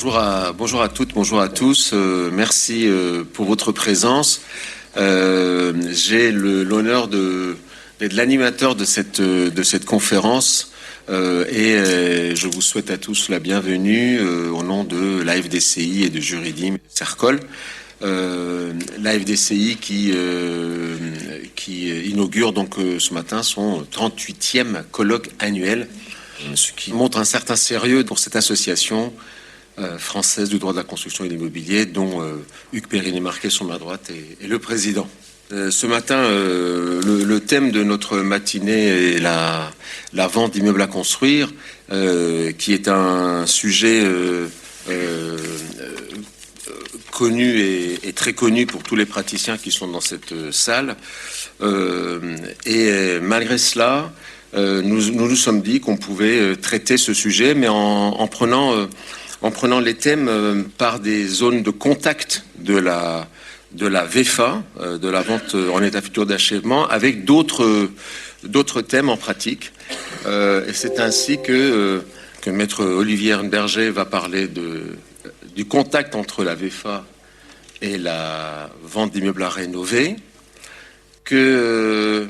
Bonjour à toutes, bonjour à tous. Merci pour votre présence. J'ai l'honneur d'être l'animateur de cette conférence et je vous souhaite à tous la bienvenue au nom de l'AFDCI et de Juridim Cercol. L'AFDCI qui inaugure donc ce matin son 38e colloque annuel, ce qui montre un certain sérieux pour cette association française du droit de la construction et de l'immobilier, dont Hugues Perrinet-Marquet sur ma droite est le président. Ce matin, le thème de notre matinée est la vente d'immeubles à construire, qui est un sujet connu et très connu pour tous les praticiens qui sont dans cette salle. Et malgré cela, nous sommes dit qu'on pouvait traiter ce sujet, mais en prenant les thèmes par des zones de contact de la VFA, de la vente en état futur d'achèvement, avec d'autres thèmes en pratique. Et c'est ainsi que Maître Olivier Ehrenberger va parler du contact entre la VFA et la vente d'immeubles à rénover, que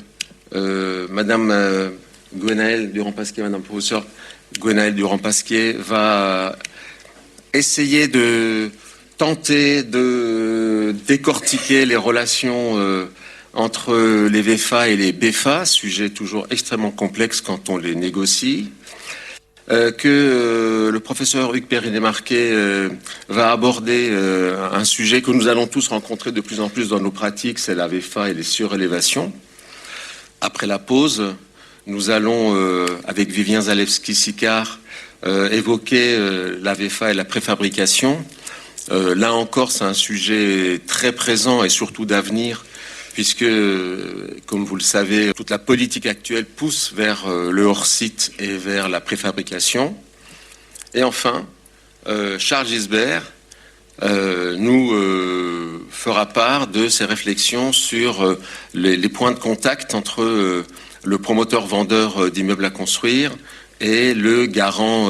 Madame Gwenaëlle Durand-Pasquier, Madame professeure Gwenaëlle Durand-Pasquier va essayer de tenter de décortiquer les relations entre les VFA et les BFA, sujet toujours extrêmement complexe quand on les négocie. Que le professeur Hugues Perrinet-Marquet va aborder un sujet que nous allons tous rencontrer de plus en plus dans nos pratiques, c'est la VFA et les surélévations. Après la pause, nous allons, avec Vivien Zalewski-Sicard, évoquer la VFA et la préfabrication. Là encore, c'est un sujet très présent et surtout d'avenir, puisque, comme vous le savez, toute la politique actuelle pousse vers le hors-site et vers la préfabrication. Et enfin, Charles Gisbert nous fera part de ses réflexions sur les points de contact entre le promoteur-vendeur d'immeubles à construire et le garant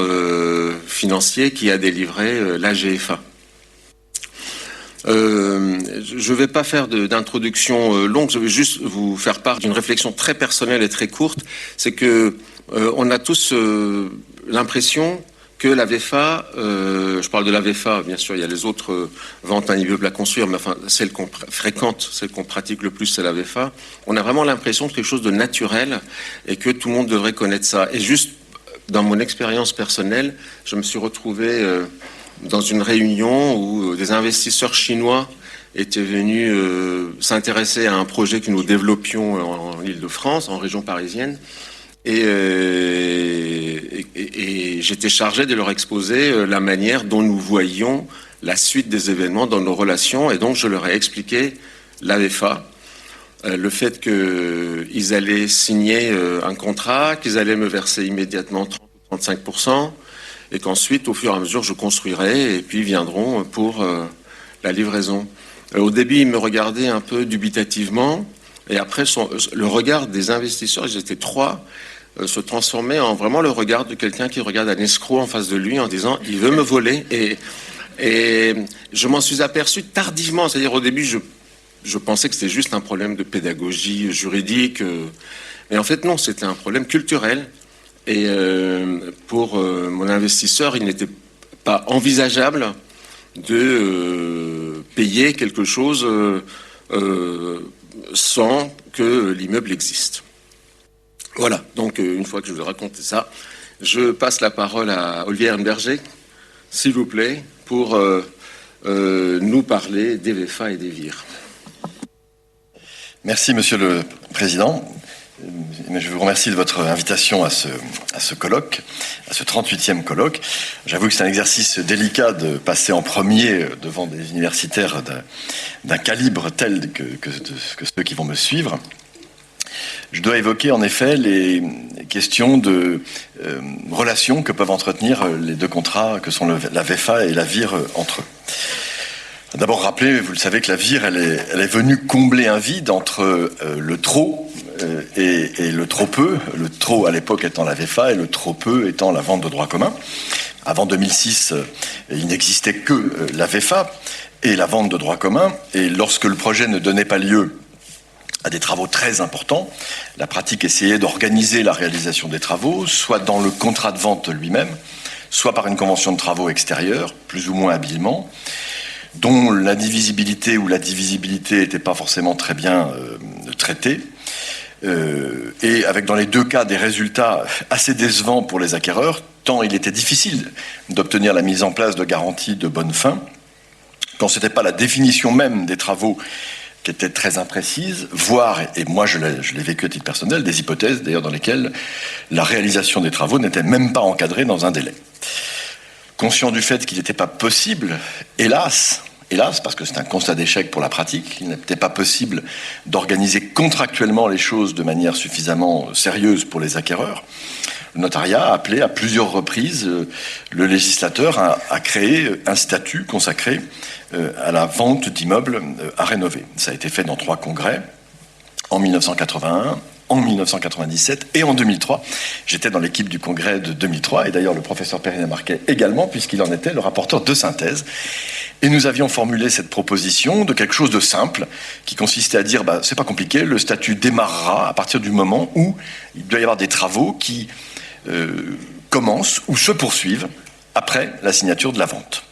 financier qui a délivré l'AGFA. Je ne vais pas faire d'introduction longue, je vais juste vous faire part d'une réflexion très personnelle et très courte. C'est que on a tous l'impression que la VFA, je parle de la VFA, bien sûr, il y a les autres ventes à immeuble à construire, mais enfin, celle qu'on fréquente, celle qu'on pratique le plus, c'est la VFA. On a vraiment l'impression de quelque chose de naturel et que tout le monde devrait connaître ça. Et juste, dans mon expérience personnelle, je me suis retrouvé dans une réunion où des investisseurs chinois étaient venus s'intéresser à un projet que nous développions en Île-de-France, en région parisienne. Et j'étais chargé de leur exposer la manière dont nous voyions la suite des événements dans nos relations. Et donc, je leur ai expliqué la VFA, le fait qu'ils allaient signer un contrat, qu'ils allaient me verser immédiatement 30 ou 35%, et qu'ensuite, au fur et à mesure, je construirai, et puis viendront pour la livraison. Au début, ils me regardaient un peu dubitativement, et après, le regard des investisseurs, ils étaient trois, se transformait en vraiment le regard de quelqu'un qui regarde un escroc en face de lui en disant « il veut me voler ». Et je m'en suis aperçu tardivement, c'est-à-dire au début, je pensais que c'était juste un problème de pédagogie juridique, mais en fait non, c'était un problème culturel. Et pour mon investisseur, il n'était pas envisageable de payer quelque chose sans que l'immeuble existe. Voilà, donc une fois que je vous ai raconté ça, je passe la parole à Olivier Ehrenberger, s'il vous plaît, pour nous parler des VFA et des VIR. Merci, Monsieur le Président. Je vous remercie de votre invitation à ce colloque, à ce 38e colloque. J'avoue que c'est un exercice délicat de passer en premier devant des universitaires d'un calibre tel que ceux qui vont me suivre. Je dois évoquer en effet les questions de relations que peuvent entretenir les deux contrats que sont la VFA et la VIR entre eux. D'abord rappeler, vous le savez, que la VIR, elle est venue combler un vide entre le trop et le trop peu, le trop à l'époque étant la VFA et le trop peu étant la vente de droit commun. Avant 2006, il n'existait que la VFA et la vente de droit commun, et lorsque le projet ne donnait pas lieu à des travaux très importants, la pratique essayait d'organiser la réalisation des travaux, soit dans le contrat de vente lui-même, soit par une convention de travaux extérieure, plus ou moins habilement, dont l'indivisibilité ou la divisibilité n'était pas forcément très bien traitée, et avec dans les deux cas des résultats assez décevants pour les acquéreurs, tant il était difficile d'obtenir la mise en place de garanties de bonne fin, quand ce n'était pas la définition même des travaux qui était très imprécise, voire, et moi je l'ai vécu à titre personnel, des hypothèses d'ailleurs dans lesquelles la réalisation des travaux n'était même pas encadrée dans un délai. Conscient du fait qu'il n'était pas possible, hélas, parce que c'est un constat d'échec pour la pratique, il n'était pas possible d'organiser contractuellement les choses de manière suffisamment sérieuse pour les acquéreurs, le notariat a appelé à plusieurs reprises le législateur à créer un statut consacré à la vente d'immeubles à rénover. Ça a été fait dans 3 congrès, en 1981, en 1997 et en 2003. J'étais dans l'équipe du congrès de 2003, et d'ailleurs le professeur Perrinet-Marquet également, puisqu'il en était le rapporteur de synthèse. Et nous avions formulé cette proposition de quelque chose de simple, qui consistait à dire, c'est pas compliqué, le statut démarrera à partir du moment où il doit y avoir des travaux qui commencent ou se poursuivent après la signature de la vente,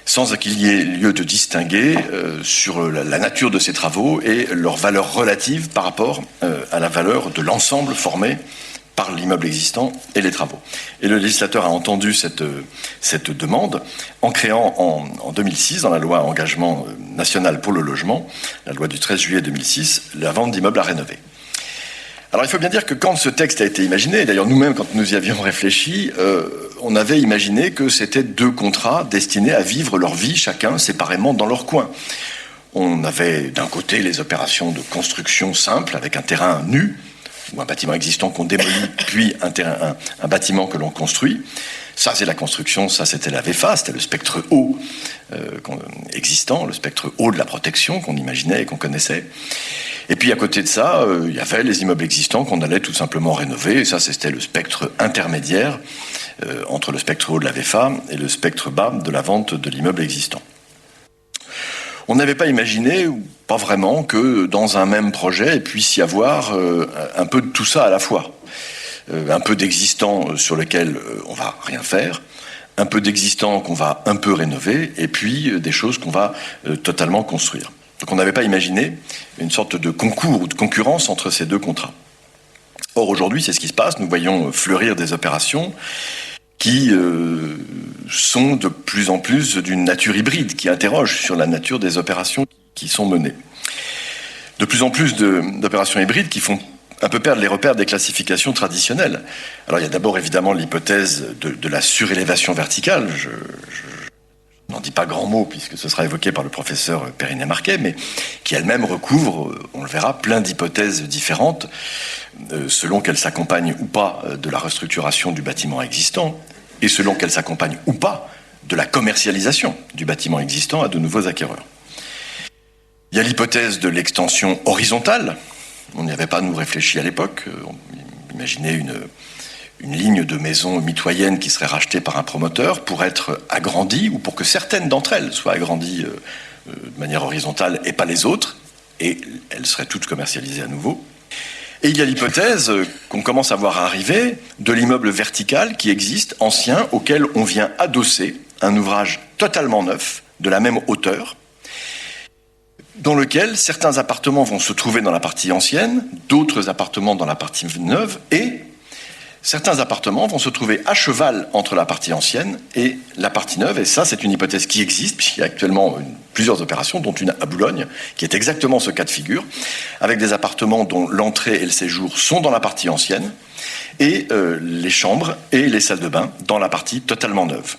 sans qu'il y ait lieu de distinguer sur la nature de ces travaux et leur valeur relative par rapport à la valeur de l'ensemble formé par l'immeuble existant et les travaux. Et le législateur a entendu cette demande en créant en 2006, dans la loi Engagement national pour le logement, la loi du 13 juillet 2006, la vente d'immeubles à rénover. Alors il faut bien dire que quand ce texte a été imaginé, et d'ailleurs nous-mêmes quand nous y avions réfléchi, on avait imaginé que c'était 2 contrats destinés à vivre leur vie chacun séparément dans leur coin. On avait d'un côté les opérations de construction simple avec un terrain nu, ou un bâtiment existant qu'on démolit, puis un bâtiment que l'on construit. Ça c'est la construction, ça c'était la VFA, c'était le spectre haut existant, le spectre haut de la protection qu'on imaginait et qu'on connaissait. Et puis à côté de ça, il y avait les immeubles existants qu'on allait tout simplement rénover, et ça c'était le spectre intermédiaire entre le spectre haut de la VFA et le spectre bas de la vente de l'immeuble existant. On n'avait pas imaginé, ou pas vraiment, que dans un même projet il puisse y avoir un peu de tout ça à la fois. Un peu d'existant sur lequel on va rien faire, un peu d'existant qu'on va un peu rénover, et puis des choses qu'on va totalement construire. Donc on n'avait pas imaginé une sorte de concours ou de concurrence entre ces 2 contrats. Or aujourd'hui, c'est ce qui se passe. Nous voyons fleurir des opérations qui sont de plus en plus d'une nature hybride, qui interrogent sur la nature des opérations qui sont menées. De plus en plus d'opérations hybrides qui font un peu perdre les repères des classifications traditionnelles. Alors il y a d'abord évidemment l'hypothèse de la surélévation verticale. Je n'en dis pas grand mot puisque ce sera évoqué par le professeur Perrinet-Marquet, mais qui elle-même recouvre, on le verra, plein d'hypothèses différentes selon qu'elles s'accompagnent ou pas de la restructuration du bâtiment existant et selon qu'elles s'accompagnent ou pas de la commercialisation du bâtiment existant à de nouveaux acquéreurs. Il y a l'hypothèse de l'extension horizontale. On n'y avait pas, nous, réfléchi à l'époque. On imaginait une ligne de maisons mitoyennes qui serait rachetée par un promoteur pour être agrandie ou pour que certaines d'entre elles soient agrandies de manière horizontale et pas les autres, et elles seraient toutes commercialisées à nouveau. Et il y a l'hypothèse qu'on commence à voir arriver de l'immeuble vertical qui existe, ancien, auquel on vient adosser un ouvrage totalement neuf, de la même hauteur, dans lequel certains appartements vont se trouver dans la partie ancienne, d'autres appartements dans la partie neuve, et certains appartements vont se trouver à cheval entre la partie ancienne et la partie neuve. Et ça, c'est une hypothèse qui existe, puisqu'il y a actuellement plusieurs opérations, dont une à Boulogne, qui est exactement ce cas de figure, avec des appartements dont l'entrée et le séjour sont dans la partie ancienne, et les chambres et les salles de bain dans la partie totalement neuve.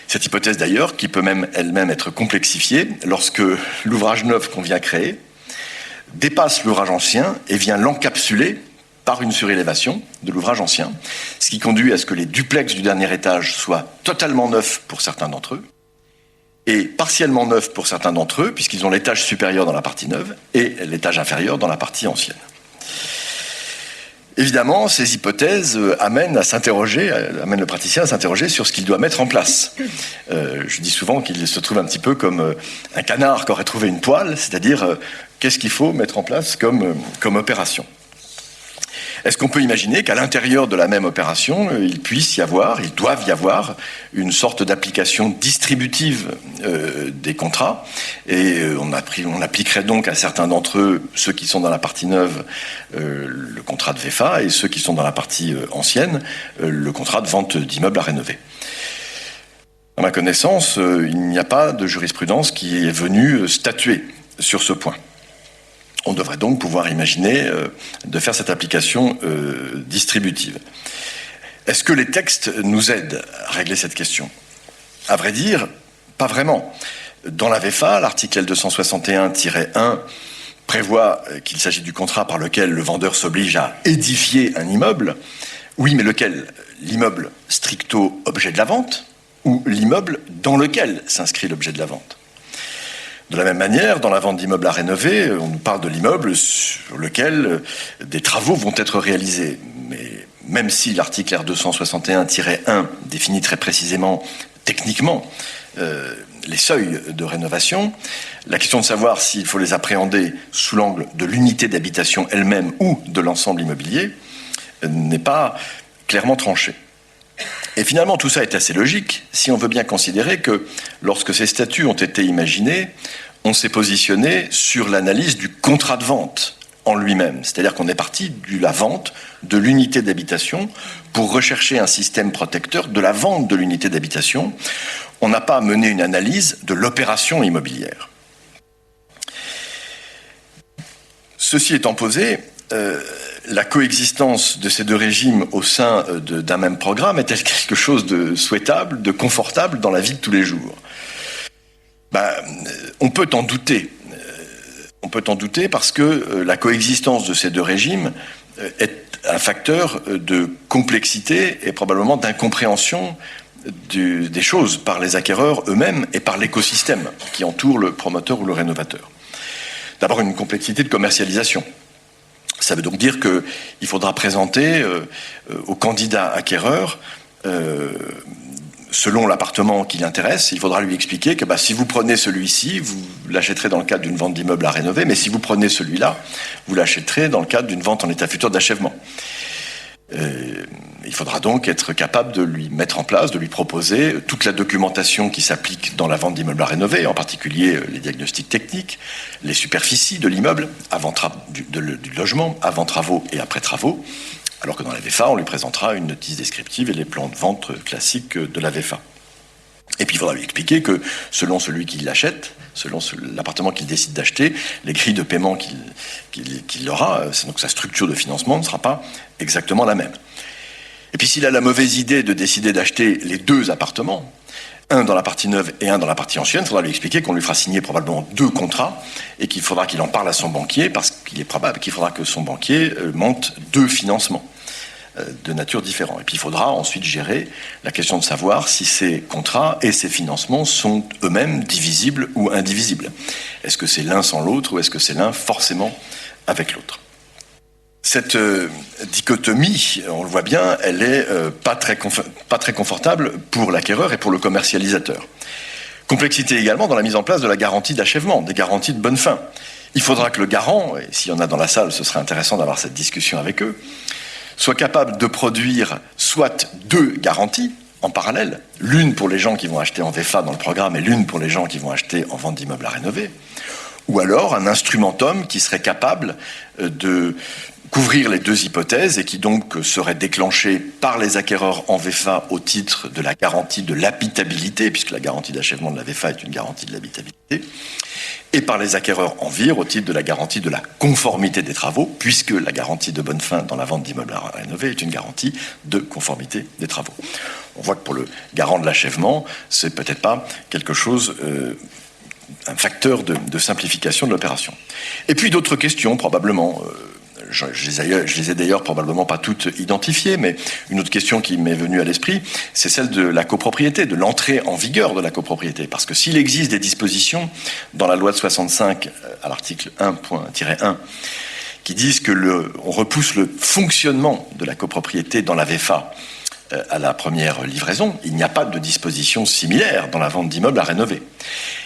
Cette hypothèse d'ailleurs, qui peut même elle-même être complexifiée, lorsque l'ouvrage neuf qu'on vient créer dépasse l'ouvrage ancien et vient l'encapsuler par une surélévation de l'ouvrage ancien, ce qui conduit à ce que les duplex du dernier étage soient totalement neufs pour certains d'entre eux, et partiellement neufs pour certains d'entre eux, puisqu'ils ont l'étage supérieur dans la partie neuve et l'étage inférieur dans la partie ancienne. Évidemment, ces hypothèses amènent le praticien à s'interroger sur ce qu'il doit mettre en place. Je dis souvent qu'il se trouve un petit peu comme un canard qui aurait trouvé une poêle, c'est-à-dire qu'est-ce qu'il faut mettre en place comme opération. Est-ce qu'on peut imaginer qu'à l'intérieur de la même opération, il doive y avoir une sorte d'application distributive des contrats, et on appliquerait donc à certains d'entre eux, ceux qui sont dans la partie neuve, le contrat de VFA, et ceux qui sont dans la partie ancienne, le contrat de vente d'immeubles à rénover. À ma connaissance, il n'y a pas de jurisprudence qui est venue statuer sur ce point. On devrait donc pouvoir imaginer de faire cette application distributive. Est-ce que les textes nous aident à régler cette question ? À vrai dire, pas vraiment. Dans la VFA, l'article L261-1 prévoit qu'il s'agit du contrat par lequel le vendeur s'oblige à édifier un immeuble. Oui, mais lequel ? L'immeuble stricto objet de la vente ou l'immeuble dans lequel s'inscrit l'objet de la vente ? De la même manière, dans la vente d'immeubles à rénover, on nous parle de l'immeuble sur lequel des travaux vont être réalisés. Mais même si l'article R261-1 définit très précisément, techniquement, les seuils de rénovation, la question de savoir s'il faut les appréhender sous l'angle de l'unité d'habitation elle-même ou de l'ensemble immobilier n'est pas clairement tranchée. Et finalement, tout ça est assez logique si on veut bien considérer que lorsque ces statuts ont été imaginés, on s'est positionné sur l'analyse du contrat de vente en lui-même. C'est-à-dire qu'on est parti de la vente de l'unité d'habitation pour rechercher un système protecteur de la vente de l'unité d'habitation. On n'a pas mené une analyse de l'opération immobilière. Ceci étant posé, la coexistence de ces deux régimes au sein d'un même programme est-elle quelque chose de souhaitable, de confortable dans la vie de tous les jours ? On peut en douter. On peut en douter parce que la coexistence de ces deux régimes est un facteur de complexité et probablement d'incompréhension des choses par les acquéreurs eux-mêmes et par l'écosystème qui entoure le promoteur ou le rénovateur. D'abord, une complexité de commercialisation. Ça veut donc dire qu'il faudra présenter au candidat acquéreur, selon l'appartement qui l'intéresse, il faudra lui expliquer que si vous prenez celui-ci, vous l'achèterez dans le cadre d'une vente d'immeuble à rénover, mais si vous prenez celui-là, vous l'achèterez dans le cadre d'une vente en état futur d'achèvement. Il faudra donc être capable de lui mettre en place, de lui proposer toute la documentation qui s'applique dans la vente d'immeubles à rénover, en particulier les diagnostics techniques, les superficies de l'immeuble, du logement, avant travaux et après travaux, alors que dans la VFA, on lui présentera une notice descriptive et les plans de vente classiques de la VFA. Et puis il faudra lui expliquer que selon celui qui l'achète, selon l'appartement qu'il décide d'acheter, les grilles de paiement qu'il aura, donc sa structure de financement ne sera pas exactement la même. Et puis s'il a la mauvaise idée de décider d'acheter les deux appartements, un dans la partie neuve et un dans la partie ancienne, il faudra lui expliquer qu'on lui fera signer probablement deux contrats et qu'il faudra qu'il en parle à son banquier parce qu'il est probable qu'il faudra que son banquier monte deux financements de nature différente. Et puis il faudra ensuite gérer la question de savoir si ces contrats et ces financements sont eux-mêmes divisibles ou indivisibles. Est-ce que c'est l'un sans l'autre ou est-ce que c'est l'un forcément avec l'autre ? Cette dichotomie, on le voit bien, elle est pas très confortable pour l'acquéreur et pour le commercialisateur. Complexité également dans la mise en place de la garantie d'achèvement, des garanties de bonne fin. Il faudra que le garant, et s'il y en a dans la salle, ce serait intéressant d'avoir cette discussion avec eux, soit capable de produire soit deux garanties en parallèle, l'une pour les gens qui vont acheter en VFA dans le programme et l'une pour les gens qui vont acheter en vente d'immeubles à rénover, ou alors un instrumentum qui serait capable de couvrir les deux hypothèses et qui donc serait déclenché par les acquéreurs en VFA au titre de la garantie de l'habitabilité, puisque la garantie d'achèvement de la VFA est une garantie de l'habitabilité, et par les acquéreurs en VIR au titre de la garantie de la conformité des travaux, puisque la garantie de bonne fin dans la vente d'immeubles à rénover est une garantie de conformité des travaux. On voit que pour le garant de l'achèvement, c'est peut-être pas quelque chose, un facteur de simplification de l'opération. Et puis d'autres questions, probablement. Je les ai d'ailleurs probablement pas toutes identifiées, mais une autre question qui m'est venue à l'esprit, c'est celle de la copropriété, de l'entrée en vigueur de la copropriété. Parce que s'il existe des dispositions dans la loi de 65, à l'article 1.1, qui disent que on repousse le fonctionnement de la copropriété dans la VFA à la première livraison. Il n'y a pas de disposition similaire dans la vente d'immeubles à rénover.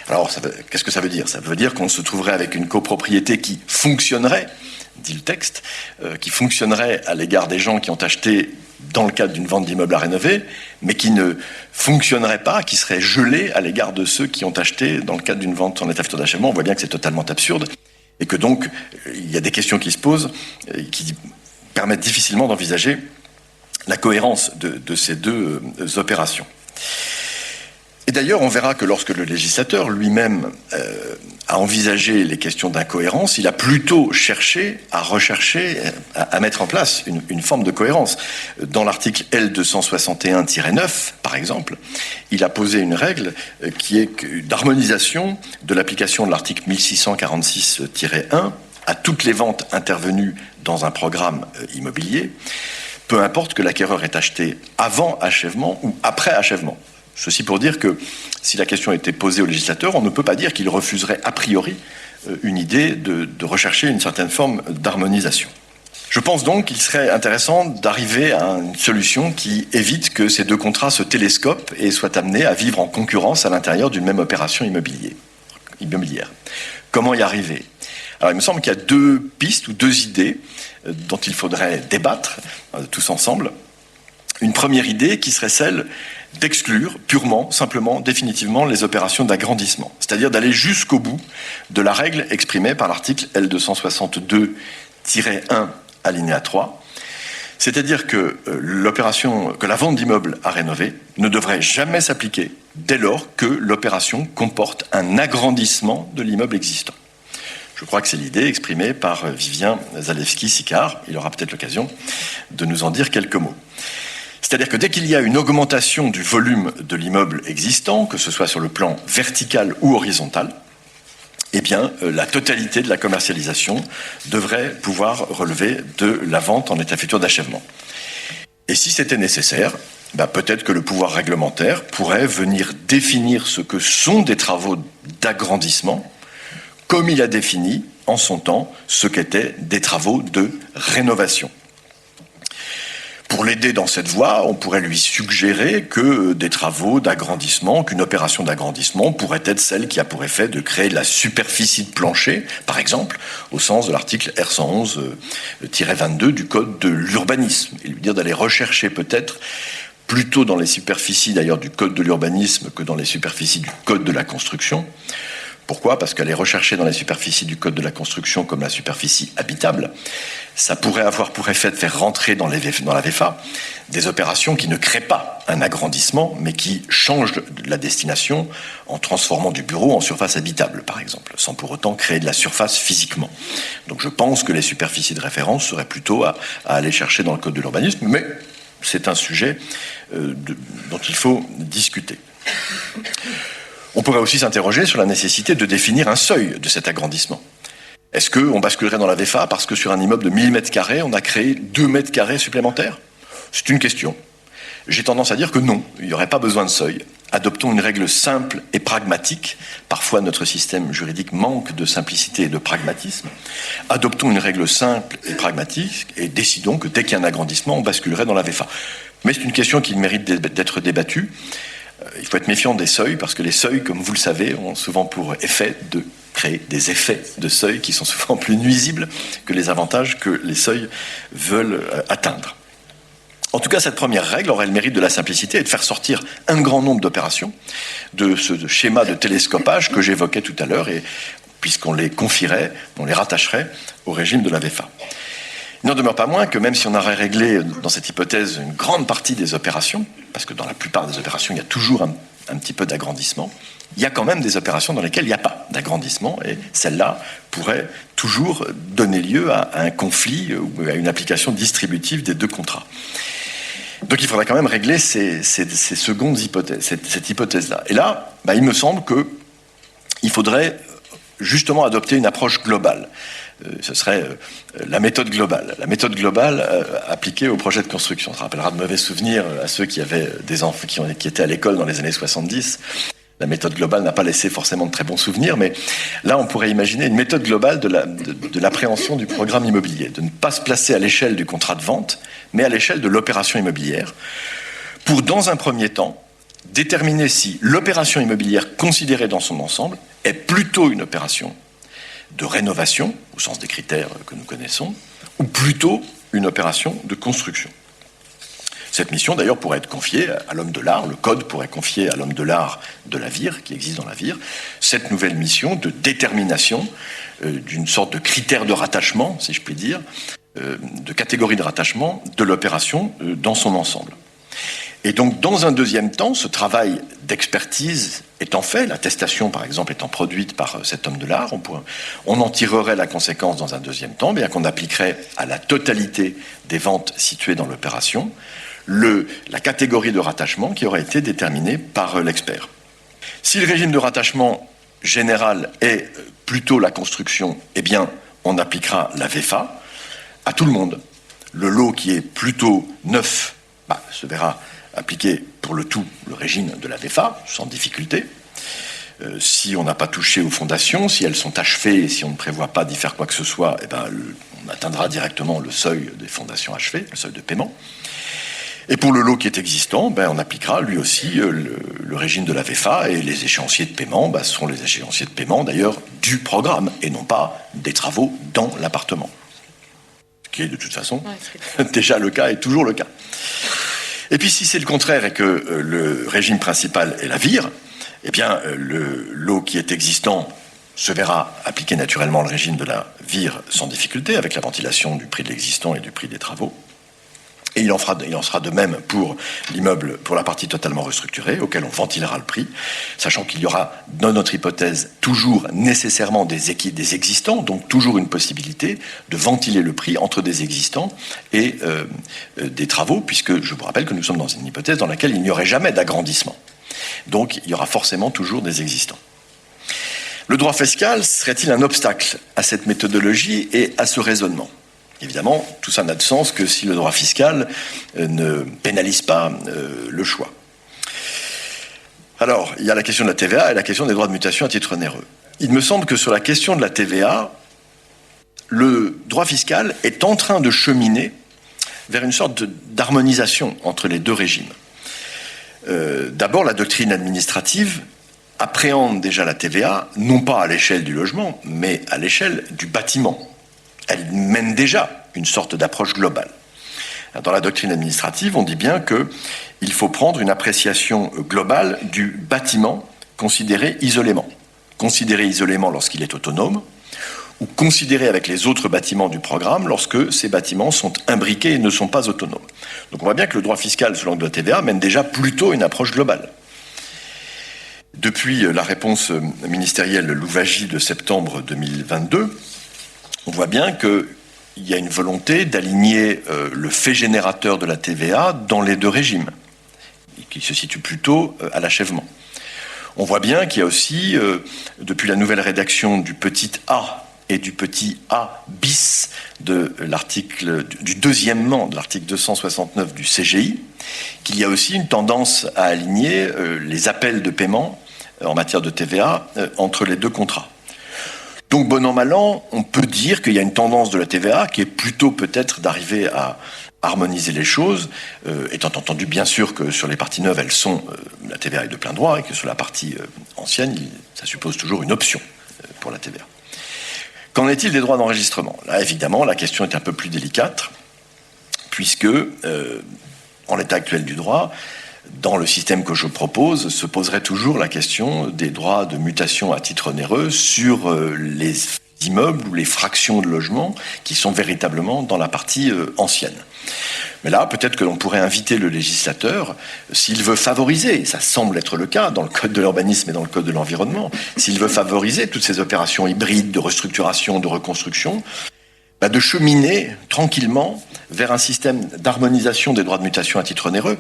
Alors, qu'est-ce que ça veut dire? Ça veut dire qu'on se trouverait avec une copropriété qui fonctionnerait, dit le texte, qui fonctionnerait à l'égard des gens qui ont acheté dans le cadre d'une vente d'immeubles à rénover, mais qui ne fonctionnerait pas, qui serait gelée à l'égard de ceux qui ont acheté dans le cadre d'une vente en état futur d'achèvement. On voit bien que c'est totalement absurde, et que donc, il y a des questions qui se posent, qui permettent difficilement d'envisager la cohérence de ces deux opérations. Et d'ailleurs, on verra que lorsque le législateur lui-même a envisagé les questions d'incohérence, il a plutôt cherché à mettre en place une forme de cohérence. Dans l'article L261-9, par exemple, il a posé une règle qui est d'harmonisation de l'application de l'article 1646-1 à toutes les ventes intervenues dans un programme immobilier, peu importe que l'acquéreur ait acheté avant achèvement ou après achèvement. Ceci pour dire que si la question était posée au législateur, on ne peut pas dire qu'il refuserait a priori une idée de rechercher une certaine forme d'harmonisation. Je pense donc qu'il serait intéressant d'arriver à une solution qui évite que ces deux contrats se télescopent et soient amenés à vivre en concurrence à l'intérieur d'une même opération immobilière. Comment y arriver? Alors il me semble qu'il y a deux pistes ou deux idées dont il faudrait débattre tous ensemble. Une première idée qui serait celle d'exclure purement, simplement, définitivement les opérations d'agrandissement, c'est-à-dire d'aller jusqu'au bout de la règle exprimée par l'article L262-1 alinéa 3, c'est-à-dire que la vente d'immeubles à rénover ne devrait jamais s'appliquer dès lors que l'opération comporte un agrandissement de l'immeuble existant. Je crois que c'est l'idée exprimée par Vivien Zalewski-Sicard. Il aura peut-être l'occasion de nous en dire quelques mots. C'est-à-dire que dès qu'il y a une augmentation du volume de l'immeuble existant, que ce soit sur le plan vertical ou horizontal, eh bien, la totalité de la commercialisation devrait pouvoir relever de la vente en état futur d'achèvement. Et si c'était nécessaire, peut-être que le pouvoir réglementaire pourrait venir définir ce que sont des travaux d'agrandissement, comme il a défini en son temps ce qu'étaient des travaux de rénovation. Pour l'aider dans cette voie, on pourrait lui suggérer que des travaux d'agrandissement, qu'une opération d'agrandissement pourrait être celle qui a pour effet de créer de la superficie de plancher, par exemple, au sens de l'article R111-22 du Code de l'urbanisme, et lui dire d'aller rechercher peut-être plutôt dans les superficies d'ailleurs du Code de l'urbanisme que dans les superficies du Code de la construction. Pourquoi? Parce qu'aller rechercher dans les superficies du Code de la construction comme la superficie habitable, ça pourrait avoir pour effet de faire rentrer dans la VFA des opérations qui ne créent pas un agrandissement, mais qui changent la destination en transformant du bureau en surface habitable, par exemple, sans pour autant créer de la surface physiquement. Donc je pense que les superficies de référence seraient plutôt à aller chercher dans le Code de l'urbanisme, mais c'est un sujet dont il faut discuter. On pourrait aussi s'interroger sur la nécessité de définir un seuil de cet agrandissement. Est-ce qu'on basculerait dans la VFA parce que sur un immeuble de 1000 m², on a créé 2 m² supplémentaires? C'est une question. J'ai tendance à dire que non, il n'y aurait pas besoin de seuil. Adoptons une règle simple et pragmatique. Parfois, notre système juridique manque de simplicité et de pragmatisme. Adoptons une règle simple et pragmatique et décidons que dès qu'il y a un agrandissement, on basculerait dans la VFA. Mais c'est une question qui mérite d'être débattue. Il faut être méfiant des seuils, parce que les seuils, comme vous le savez, ont souvent pour effet de créer des effets de seuil qui sont souvent plus nuisibles que les avantages que les seuils veulent atteindre. En tout cas, cette première règle aurait le mérite de la simplicité et de faire sortir un grand nombre d'opérations de ce schéma de télescopage que j'évoquais tout à l'heure, et puisqu'on les confierait, on les rattacherait au régime de la VFA. Il n'en demeure pas moins que même si on aurait réglé dans cette hypothèse une grande partie des opérations, parce que dans la plupart des opérations il y a toujours un petit peu d'agrandissement, il y a quand même des opérations dans lesquelles il n'y a pas d'agrandissement, et celles-là pourraient toujours donner lieu à un conflit ou à une application distributive des deux contrats. Donc il faudrait quand même régler ces secondes hypothèses, cette hypothèse-là. Et là, il me semble qu'il faudrait justement adopter une approche globale. Ce serait la méthode globale. La méthode globale appliquée au projet de construction. Ça rappellera de mauvais souvenirs à ceux qui avaient des enfants qui étaient à l'école dans les années 70. La méthode globale n'a pas laissé forcément de très bons souvenirs, mais là, on pourrait imaginer une méthode globale de l'appréhension du programme immobilier, de ne pas se placer à l'échelle du contrat de vente, mais à l'échelle de l'opération immobilière, pour, dans un premier temps, déterminer si l'opération immobilière considérée dans son ensemble est plutôt une opération de rénovation, au sens des critères que nous connaissons, ou plutôt une opération de construction. Cette mission, d'ailleurs, pourrait être confiée à l'homme de l'art, le code pourrait confier à l'homme de l'art de la VIR, qui existe dans la VIR, cette nouvelle mission de détermination d'une sorte de critère de rattachement, si je puis dire, de catégorie de rattachement de l'opération dans son ensemble. Et donc, dans un deuxième temps, ce travail d'expertise étant fait, l'attestation, par exemple, étant produite par cet homme de l'art, on en tirerait la conséquence dans un deuxième temps, bien qu'on appliquerait à la totalité des ventes situées dans l'opération la catégorie de rattachement qui aurait été déterminée par l'expert. Si le régime de rattachement général est plutôt la construction, eh bien, on appliquera la VEFA à tout le monde. Le lot qui est plutôt neuf se verra appliquer pour le tout le régime de la VEFA, sans difficulté. Si on n'a pas touché aux fondations, si elles sont achevées et si on ne prévoit pas d'y faire quoi que ce soit, eh ben, on atteindra directement le seuil des fondations achevées, le seuil de paiement. Et pour le lot qui est existant, on appliquera lui aussi le régime de la VEFA, et les échéanciers de paiement seront les échéanciers de paiement d'ailleurs du programme et non pas des travaux dans l'appartement. Ce qui est de toute façon déjà le cas et toujours le cas. Et puis si c'est le contraire et que le régime principal est la VIR, eh bien le lot qui est existant se verra appliquer naturellement le régime de la VIR sans difficulté, avec la ventilation du prix de l'existant et du prix des travaux. Et il en sera de même pour l'immeuble, pour la partie totalement restructurée, auquel on ventilera le prix, sachant qu'il y aura, dans notre hypothèse, toujours nécessairement des existants, donc toujours une possibilité de ventiler le prix entre des existants et des travaux, puisque je vous rappelle que nous sommes dans une hypothèse dans laquelle il n'y aurait jamais d'agrandissement. Donc il y aura forcément toujours des existants. Le droit fiscal serait-il un obstacle à cette méthodologie et à ce raisonnement ? Évidemment, tout ça n'a de sens que si le droit fiscal ne pénalise pas le choix. Alors, il y a la question de la TVA et la question des droits de mutation à titre onéreux. Il me semble que sur la question de la TVA, le droit fiscal est en train de cheminer vers une sorte d'harmonisation entre les deux régimes. D'abord, la doctrine administrative appréhende déjà la TVA, non pas à l'échelle du logement, mais à l'échelle du bâtiment. Elle mène déjà une sorte d'approche globale. Dans la doctrine administrative, on dit bien qu'il faut prendre une appréciation globale du bâtiment considéré isolément. Considéré isolément lorsqu'il est autonome, ou considéré avec les autres bâtiments du programme lorsque ces bâtiments sont imbriqués et ne sont pas autonomes. Donc on voit bien que le droit fiscal sous l'angle de la TVA mène déjà plutôt une approche globale. Depuis la réponse ministérielle Louvagie de septembre 2022, on voit bien qu'il y a une volonté d'aligner le fait générateur de la TVA dans les deux régimes, qui se situe plutôt à l'achèvement. On voit bien qu'il y a aussi, depuis la nouvelle rédaction du petit a et du petit a bis de l'article, du deuxièmement de l'article 269 du CGI, qu'il y a aussi une tendance à aligner les appels de paiement en matière de TVA entre les deux contrats. Donc, bon an, mal an, on peut dire qu'il y a une tendance de la TVA qui est plutôt peut-être d'arriver à harmoniser les choses, étant entendu bien sûr que sur les parties neuves, la TVA est de plein droit, et que sur la partie ancienne, ça suppose toujours une option pour la TVA. Qu'en est-il des droits d'enregistrement ? Là, évidemment, la question est un peu plus délicate, puisque, en l'état actuel du droit, dans le système que je propose, se poserait toujours la question des droits de mutation à titre onéreux sur les immeubles ou les fractions de logements qui sont véritablement dans la partie ancienne. Mais là, peut-être que l'on pourrait inviter le législateur, s'il veut favoriser, et ça semble être le cas dans le Code de l'urbanisme et dans le Code de l'environnement, s'il veut favoriser toutes ces opérations hybrides de restructuration, de reconstruction, de cheminer tranquillement vers un système d'harmonisation des droits de mutation à titre onéreux,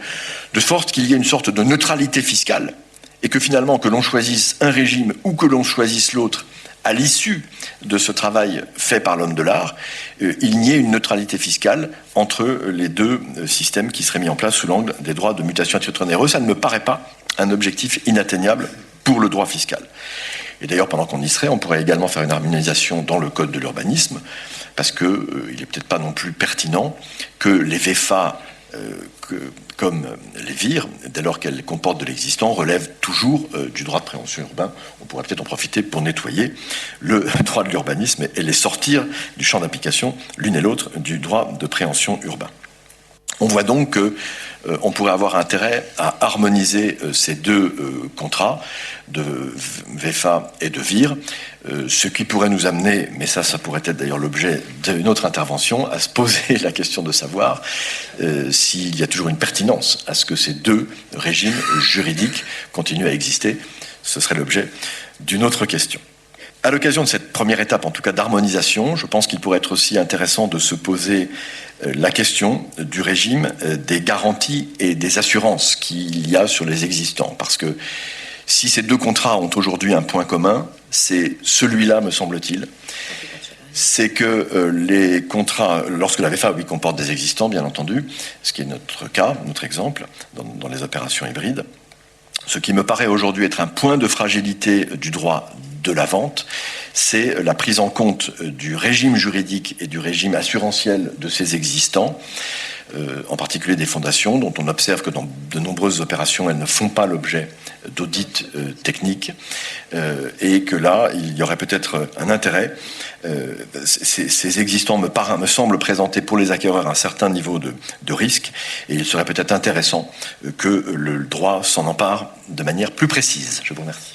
de sorte qu'il y ait une sorte de neutralité fiscale, et que finalement, que l'on choisisse un régime ou que l'on choisisse l'autre, à l'issue de ce travail fait par l'homme de l'art, il n'y ait une neutralité fiscale entre les deux systèmes qui seraient mis en place sous l'angle des droits de mutation à titre onéreux. Ça ne me paraît pas un objectif inatteignable pour le droit fiscal. Et d'ailleurs, pendant qu'on y serait, on pourrait également faire une harmonisation dans le code de l'urbanisme, parce qu'il n'est peut-être pas non plus pertinent que les VFA, comme les VIR, dès lors qu'elles comportent de l'existant, relèvent toujours du droit de préemption urbain. On pourrait peut-être en profiter pour nettoyer le droit de l'urbanisme et les sortir du champ d'application, l'une et l'autre, du droit de préemption urbain. On voit donc qu'on pourrait avoir intérêt à harmoniser ces deux contrats de VFA et de VIR, ce qui pourrait nous amener, mais ça pourrait être d'ailleurs l'objet d'une autre intervention, à se poser la question de savoir s'il y a toujours une pertinence à ce que ces deux régimes juridiques continuent à exister. Ce serait l'objet d'une autre question. À l'occasion de cette première étape, en tout cas d'harmonisation, je pense qu'il pourrait être aussi intéressant de se poser la question du régime des garanties et des assurances qu'il y a sur les existants. Parce que si ces deux contrats ont aujourd'hui un point commun, c'est celui-là, me semble-t-il, c'est que les contrats, lorsque la VFA, oui, comporte des existants, bien entendu, ce qui est notre cas, notre exemple, dans les opérations hybrides, ce qui me paraît aujourd'hui être un point de fragilité du droit de la vente, c'est la prise en compte du régime juridique et du régime assurantiel de ces existants, en particulier des fondations, dont on observe que dans de nombreuses opérations, elles ne font pas l'objet d'audits techniques, et que là, il y aurait peut-être un intérêt. Ces existants me semblent présenter pour les acquéreurs un certain niveau de risque, et il serait peut-être intéressant que le droit s'en empare de manière plus précise. Je vous remercie.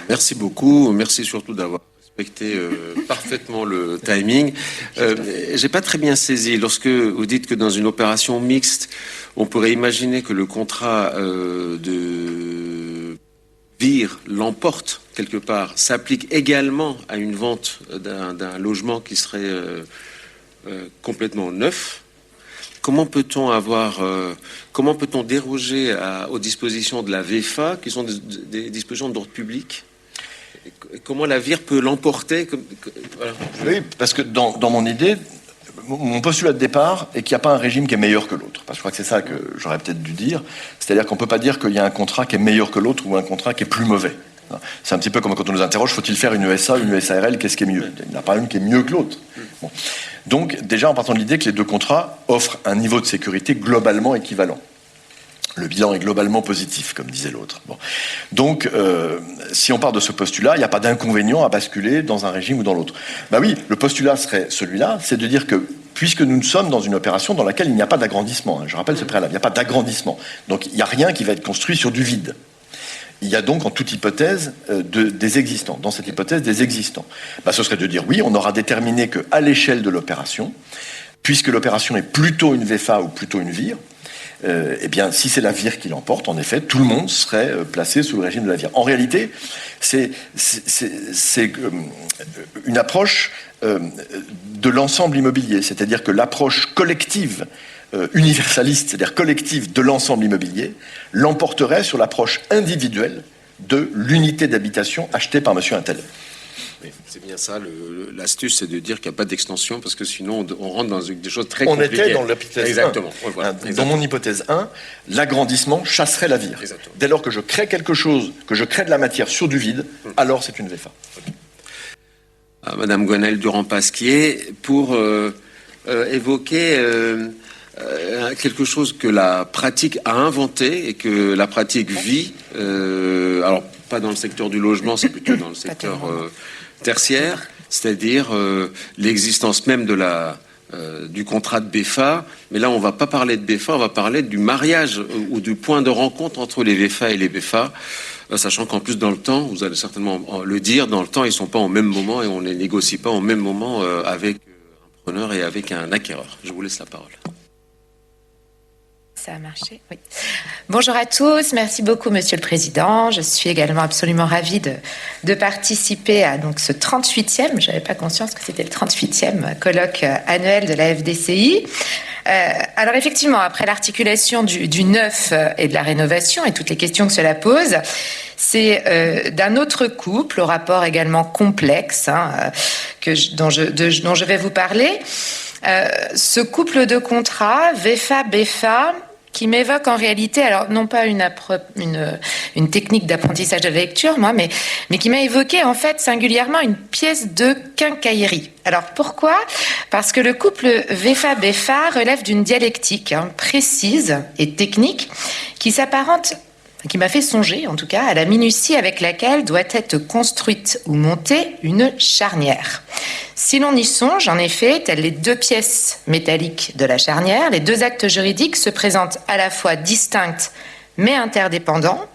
Merci beaucoup. Merci surtout d'avoir respecté parfaitement le timing. J'ai pas très bien saisi. Lorsque vous dites que dans une opération mixte, on pourrait imaginer que le contrat de VIR l'emporte quelque part, s'applique également à une vente d'un logement qui serait complètement neuf. Comment peut-on déroger aux dispositions de la VFA, qui sont des dispositions d'ordre public? Et comment la VIR peut l'emporter voilà. Oui, parce que dans mon idée, mon postulat de départ est qu'il n'y a pas un régime qui est meilleur que l'autre. Parce que je crois que c'est ça que j'aurais peut-être dû dire. C'est-à-dire qu'on ne peut pas dire qu'il y a un contrat qui est meilleur que l'autre ou un contrat qui est plus mauvais. C'est un petit peu comme quand on nous interroge, faut-il faire une ESA, une SARL, qu'est-ce qui est mieux? Il n'y en a pas une qui est mieux que l'autre. Bon. Donc, déjà, en partant de l'idée que les deux contrats offrent un niveau de sécurité globalement équivalent. Le bilan est globalement positif, comme disait l'autre. Bon. Donc, si on part de ce postulat, il n'y a pas d'inconvénient à basculer dans un régime ou dans l'autre. Ben oui, le postulat serait celui-là, c'est de dire que, puisque nous sommes dans une opération dans laquelle il n'y a pas d'agrandissement, je rappelle ce préalable, il n'y a pas d'agrandissement, donc il n'y a rien qui va être construit sur du vide. Il y a donc en toute hypothèse des existants. Dans cette hypothèse des existants, ce serait de dire oui, on aura déterminé qu'à l'échelle de l'opération, puisque l'opération est plutôt une VFA ou plutôt une VIR, eh bien, si c'est la VIR qui l'emporte, en effet, tout le monde serait placé sous le régime de la VIR. En réalité, c'est une approche de l'ensemble immobilier, c'est-à-dire que l'approche collective universaliste, c'est-à-dire collective de l'ensemble immobilier, l'emporterait sur l'approche individuelle de l'unité d'habitation achetée par monsieur Untel. Oui, c'est bien ça, l'astuce, c'est de dire qu'il n'y a pas d'extension, parce que sinon on rentre dans des choses très compliquées. On était dans l'hypothèse 1. Exactement. Ouais, voilà. Dans mon hypothèse 1, l'agrandissement chasserait la VIR. Exactement. Dès lors que je crée quelque chose, que je crée de la matière sur du vide, alors c'est une VFA. Madame Gwenaëlle Durand-Pasquier, pour évoquer quelque chose que la pratique a inventé et que la pratique vit, alors pas dans le secteur du logement, c'est plutôt dans le secteur tertiaire, c'est-à-dire l'existence même du contrat de BFA. Mais là, on va pas parler de BFA, on va parler du mariage ou du point de rencontre entre les VFA et les BFA, sachant qu'en plus, dans le temps, vous allez certainement le dire, dans le temps, ils sont pas au même moment et on ne les négocie pas au même moment avec un preneur et avec un acquéreur. Je vous laisse la parole. Ça a marché, oui. Bonjour à tous, merci beaucoup Monsieur le Président. Je suis également absolument ravie de participer à donc, ce 38e, je n'avais pas conscience que c'était le 38e colloque annuel de la FDCI. Alors effectivement, après l'articulation du neuf et de la rénovation et toutes les questions que cela pose, c'est d'un autre couple, au rapport également complexe, dont je vais vous parler. ce couple de contrats, VEFA-BEFA, qui m'évoque en réalité, alors non pas une technique d'apprentissage de la lecture, moi, mais qui m'a évoqué en fait singulièrement une pièce de quincaillerie. Alors pourquoi ? Parce que le couple VEFA-BEFA relève d'une dialectique précise et technique qui s'apparente, qui m'a fait songer en tout cas à la minutie avec laquelle doit être construite ou montée une charnière. Si l'on y songe, en effet, telles les deux pièces métalliques de la charnière, les deux actes juridiques se présentent à la fois distincts mais interdépendants,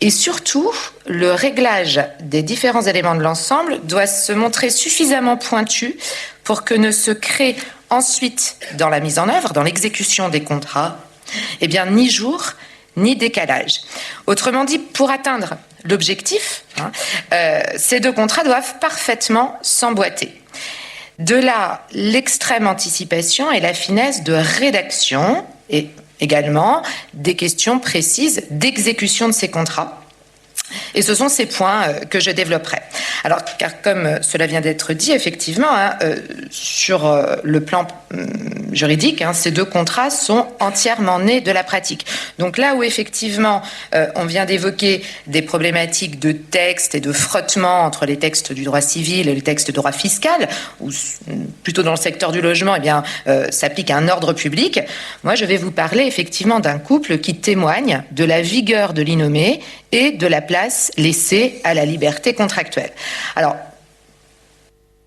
et surtout, le réglage des différents éléments de l'ensemble doit se montrer suffisamment pointu pour que ne se crée ensuite, dans la mise en œuvre, dans l'exécution des contrats, ni jour, ni décalage. Autrement dit, pour atteindre l'objectif, ces deux contrats doivent parfaitement s'emboîter. De là, l'extrême anticipation et la finesse de rédaction et également des questions précises d'exécution de ces contrats. Et ce sont ces points que je développerai. Alors, car comme cela vient d'être dit, effectivement, sur le plan juridique, ces deux contrats sont entièrement nés de la pratique. Donc là où effectivement on vient d'évoquer des problématiques de texte et de frottement entre les textes du droit civil et les textes du droit fiscal, ou plutôt dans le secteur du logement, s'applique un ordre public, moi je vais vous parler effectivement d'un couple qui témoigne de la vigueur de l'innommé et de la place laissée à la liberté contractuelle. Alors,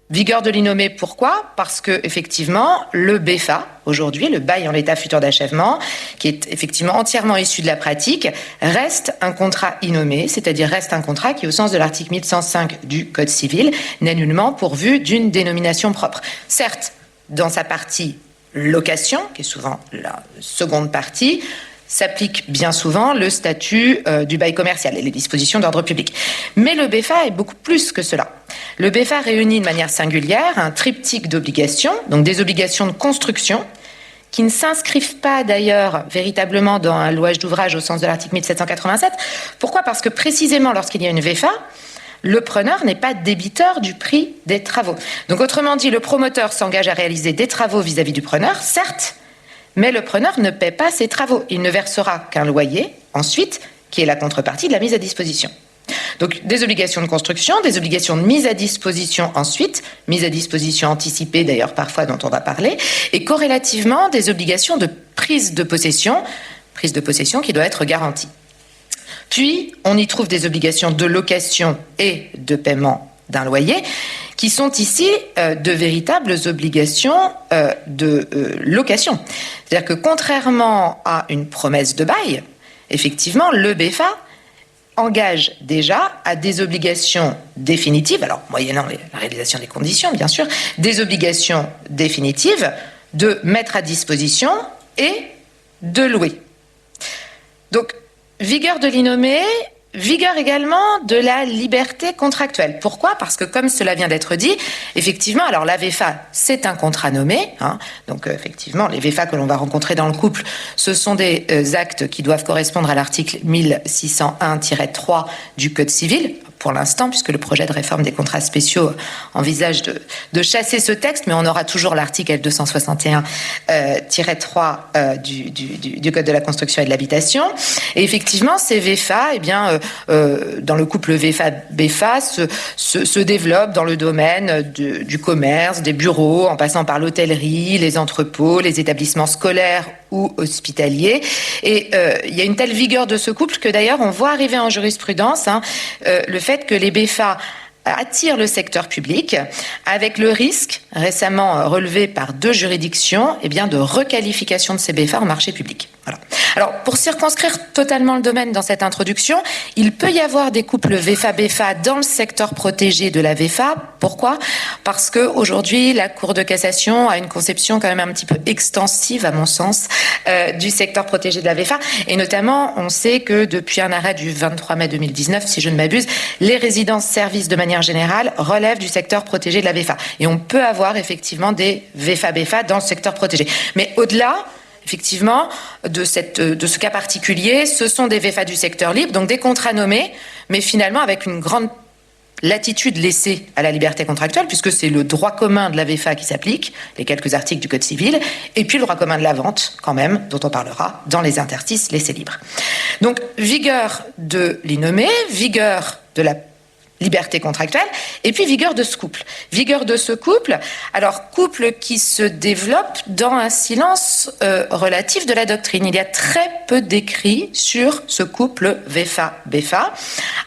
vigueur de l'innommé, pourquoi ? Parce que effectivement, le BEFA, aujourd'hui, le bail en l'état futur d'achèvement, qui est effectivement entièrement issu de la pratique, reste un contrat innommé, c'est-à-dire reste un contrat qui, au sens de l'article 1105 du Code civil, n'est nullement pourvu d'une dénomination propre. Certes, dans sa partie location, qui est souvent la seconde partie, s'applique bien souvent le statut du bail commercial et les dispositions d'ordre public. Mais le BEFA est beaucoup plus que cela. Le BEFA réunit de manière singulière un triptyque d'obligations, donc des obligations de construction, qui ne s'inscrivent pas d'ailleurs véritablement dans un louage d'ouvrage au sens de l'article 1787. Pourquoi ? Parce que précisément lorsqu'il y a une VEFA, le preneur n'est pas débiteur du prix des travaux. Donc autrement dit, le promoteur s'engage à réaliser des travaux vis-à-vis du preneur, certes, mais le preneur ne paie pas ses travaux. Il ne versera qu'un loyer, ensuite, qui est la contrepartie de la mise à disposition. Donc, des obligations de construction, des obligations de mise à disposition ensuite, mise à disposition anticipée d'ailleurs parfois dont on va parler, et corrélativement des obligations de prise de possession qui doit être garantie. Puis, on y trouve des obligations de location et de paiement d'un loyer, qui sont ici de véritables obligations de location. C'est-à-dire que contrairement à une promesse de bail, effectivement, le BEFA engage déjà à des obligations définitives, alors moyennant la réalisation des conditions, bien sûr, des obligations définitives de mettre à disposition et de louer. Donc, vigueur de l'innommé, vigueur également de la liberté contractuelle. Pourquoi ? Parce que comme cela vient d'être dit, effectivement, alors la VEFA, c'est un contrat nommé. Donc effectivement, les VEFA que l'on va rencontrer dans le couple, ce sont des actes qui doivent correspondre à l'article 1601-3 du Code civil, pour l'instant, puisque le projet de réforme des contrats spéciaux envisage de chasser ce texte, mais on aura toujours l'article L261-3 du Code de la construction et de l'habitation. Et effectivement, ces VEFA, dans le couple VEFA-BEFA, se développent dans le domaine du commerce, des bureaux, en passant par l'hôtellerie, les entrepôts, les établissements scolaires ou hospitaliers. Et il y a une telle vigueur de ce couple que d'ailleurs on voit arriver en jurisprudence le fait que les BEFA attirent le secteur public avec le risque récemment relevé par 2 juridictions de requalification de ces BEFA en marché public. Voilà. Alors, pour circonscrire totalement le domaine dans cette introduction, il peut y avoir des couples VEFA-BEFA dans le secteur protégé de la VEFA. Pourquoi ? Parce qu'aujourd'hui, la Cour de cassation a une conception quand même un petit peu extensive, à mon sens, du secteur protégé de la VEFA. Et notamment, on sait que depuis un arrêt du 23 mai 2019, si je ne m'abuse, les résidences-services de manière générale relèvent du secteur protégé de la VEFA. Et on peut avoir effectivement des VEFA-BEFA dans le secteur protégé. Mais au-delà, effectivement, de ce cas particulier, ce sont des VEFA du secteur libre, donc des contrats nommés, mais finalement avec une grande latitude laissée à la liberté contractuelle, puisque c'est le droit commun de la VFA qui s'applique, les quelques articles du Code civil, et puis le droit commun de la vente, quand même, dont on parlera dans les interstices laissés libres. Donc, vigueur de l'innommé, vigueur de la liberté contractuelle, et puis vigueur de ce couple. Vigueur de ce couple, alors couple qui se développe dans un silence relatif de la doctrine. Il y a très peu d'écrits sur ce couple VFA-BFA,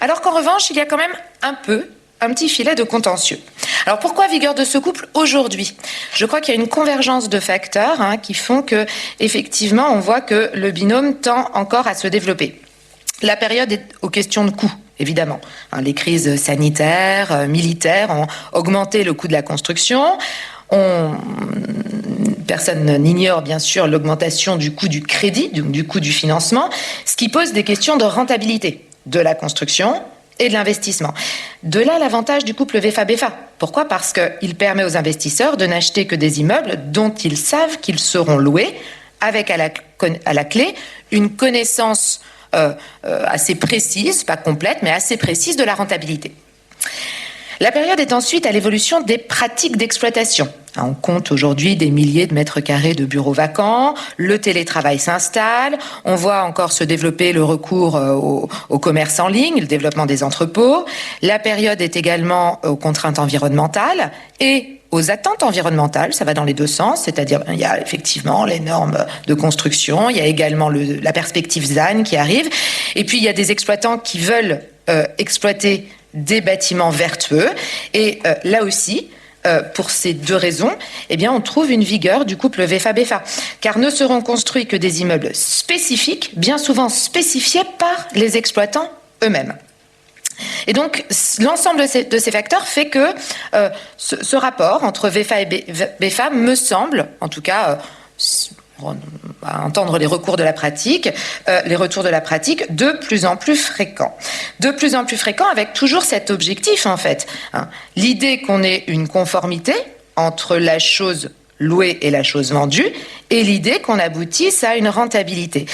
alors qu'en revanche, il y a quand même un petit filet de contentieux. Alors pourquoi vigueur de ce couple aujourd'hui ? Je crois qu'il y a une convergence de facteurs qui font que, effectivement, on voit que le binôme tend encore à se développer. La période est aux questions de coût, évidemment. Les crises sanitaires, militaires ont augmenté le coût de la construction. Personne n'ignore bien sûr l'augmentation du coût du crédit, donc du coût du financement, ce qui pose des questions de rentabilité de la construction et de l'investissement. De là l'avantage du couple VFA-BFA. Pourquoi ? Parce qu'il permet aux investisseurs de n'acheter que des immeubles dont ils savent qu'ils seront loués, avec à la clé une connaissance assez précise, pas complète, mais assez précise de la rentabilité. La période est ensuite à l'évolution des pratiques d'exploitation. On compte aujourd'hui des milliers de mètres carrés de bureaux vacants, le télétravail s'installe, on voit encore se développer le recours au commerce en ligne, le développement des entrepôts. La période est également aux contraintes environnementales et aux attentes environnementales, ça va dans les deux sens, c'est-à-dire il y a effectivement les normes de construction, il y a également la perspective ZAN qui arrive, et puis il y a des exploitants qui veulent exploiter des bâtiments vertueux, et là aussi, pour ces deux raisons, eh bien, on trouve une vigueur du couple VFA-BFA, car ne seront construits que des immeubles spécifiques, bien souvent spécifiés par les exploitants eux-mêmes. Et donc, l'ensemble de ces facteurs fait que ce rapport entre VFA et BFA me semble, en tout cas, à entendre les recours de la pratique, les retours de la pratique, de plus en plus fréquents. De plus en plus fréquents avec toujours cet objectif, en fait. L'idée qu'on ait une conformité entre la chose louée et la chose vendue, et l'idée qu'on aboutisse à une rentabilité.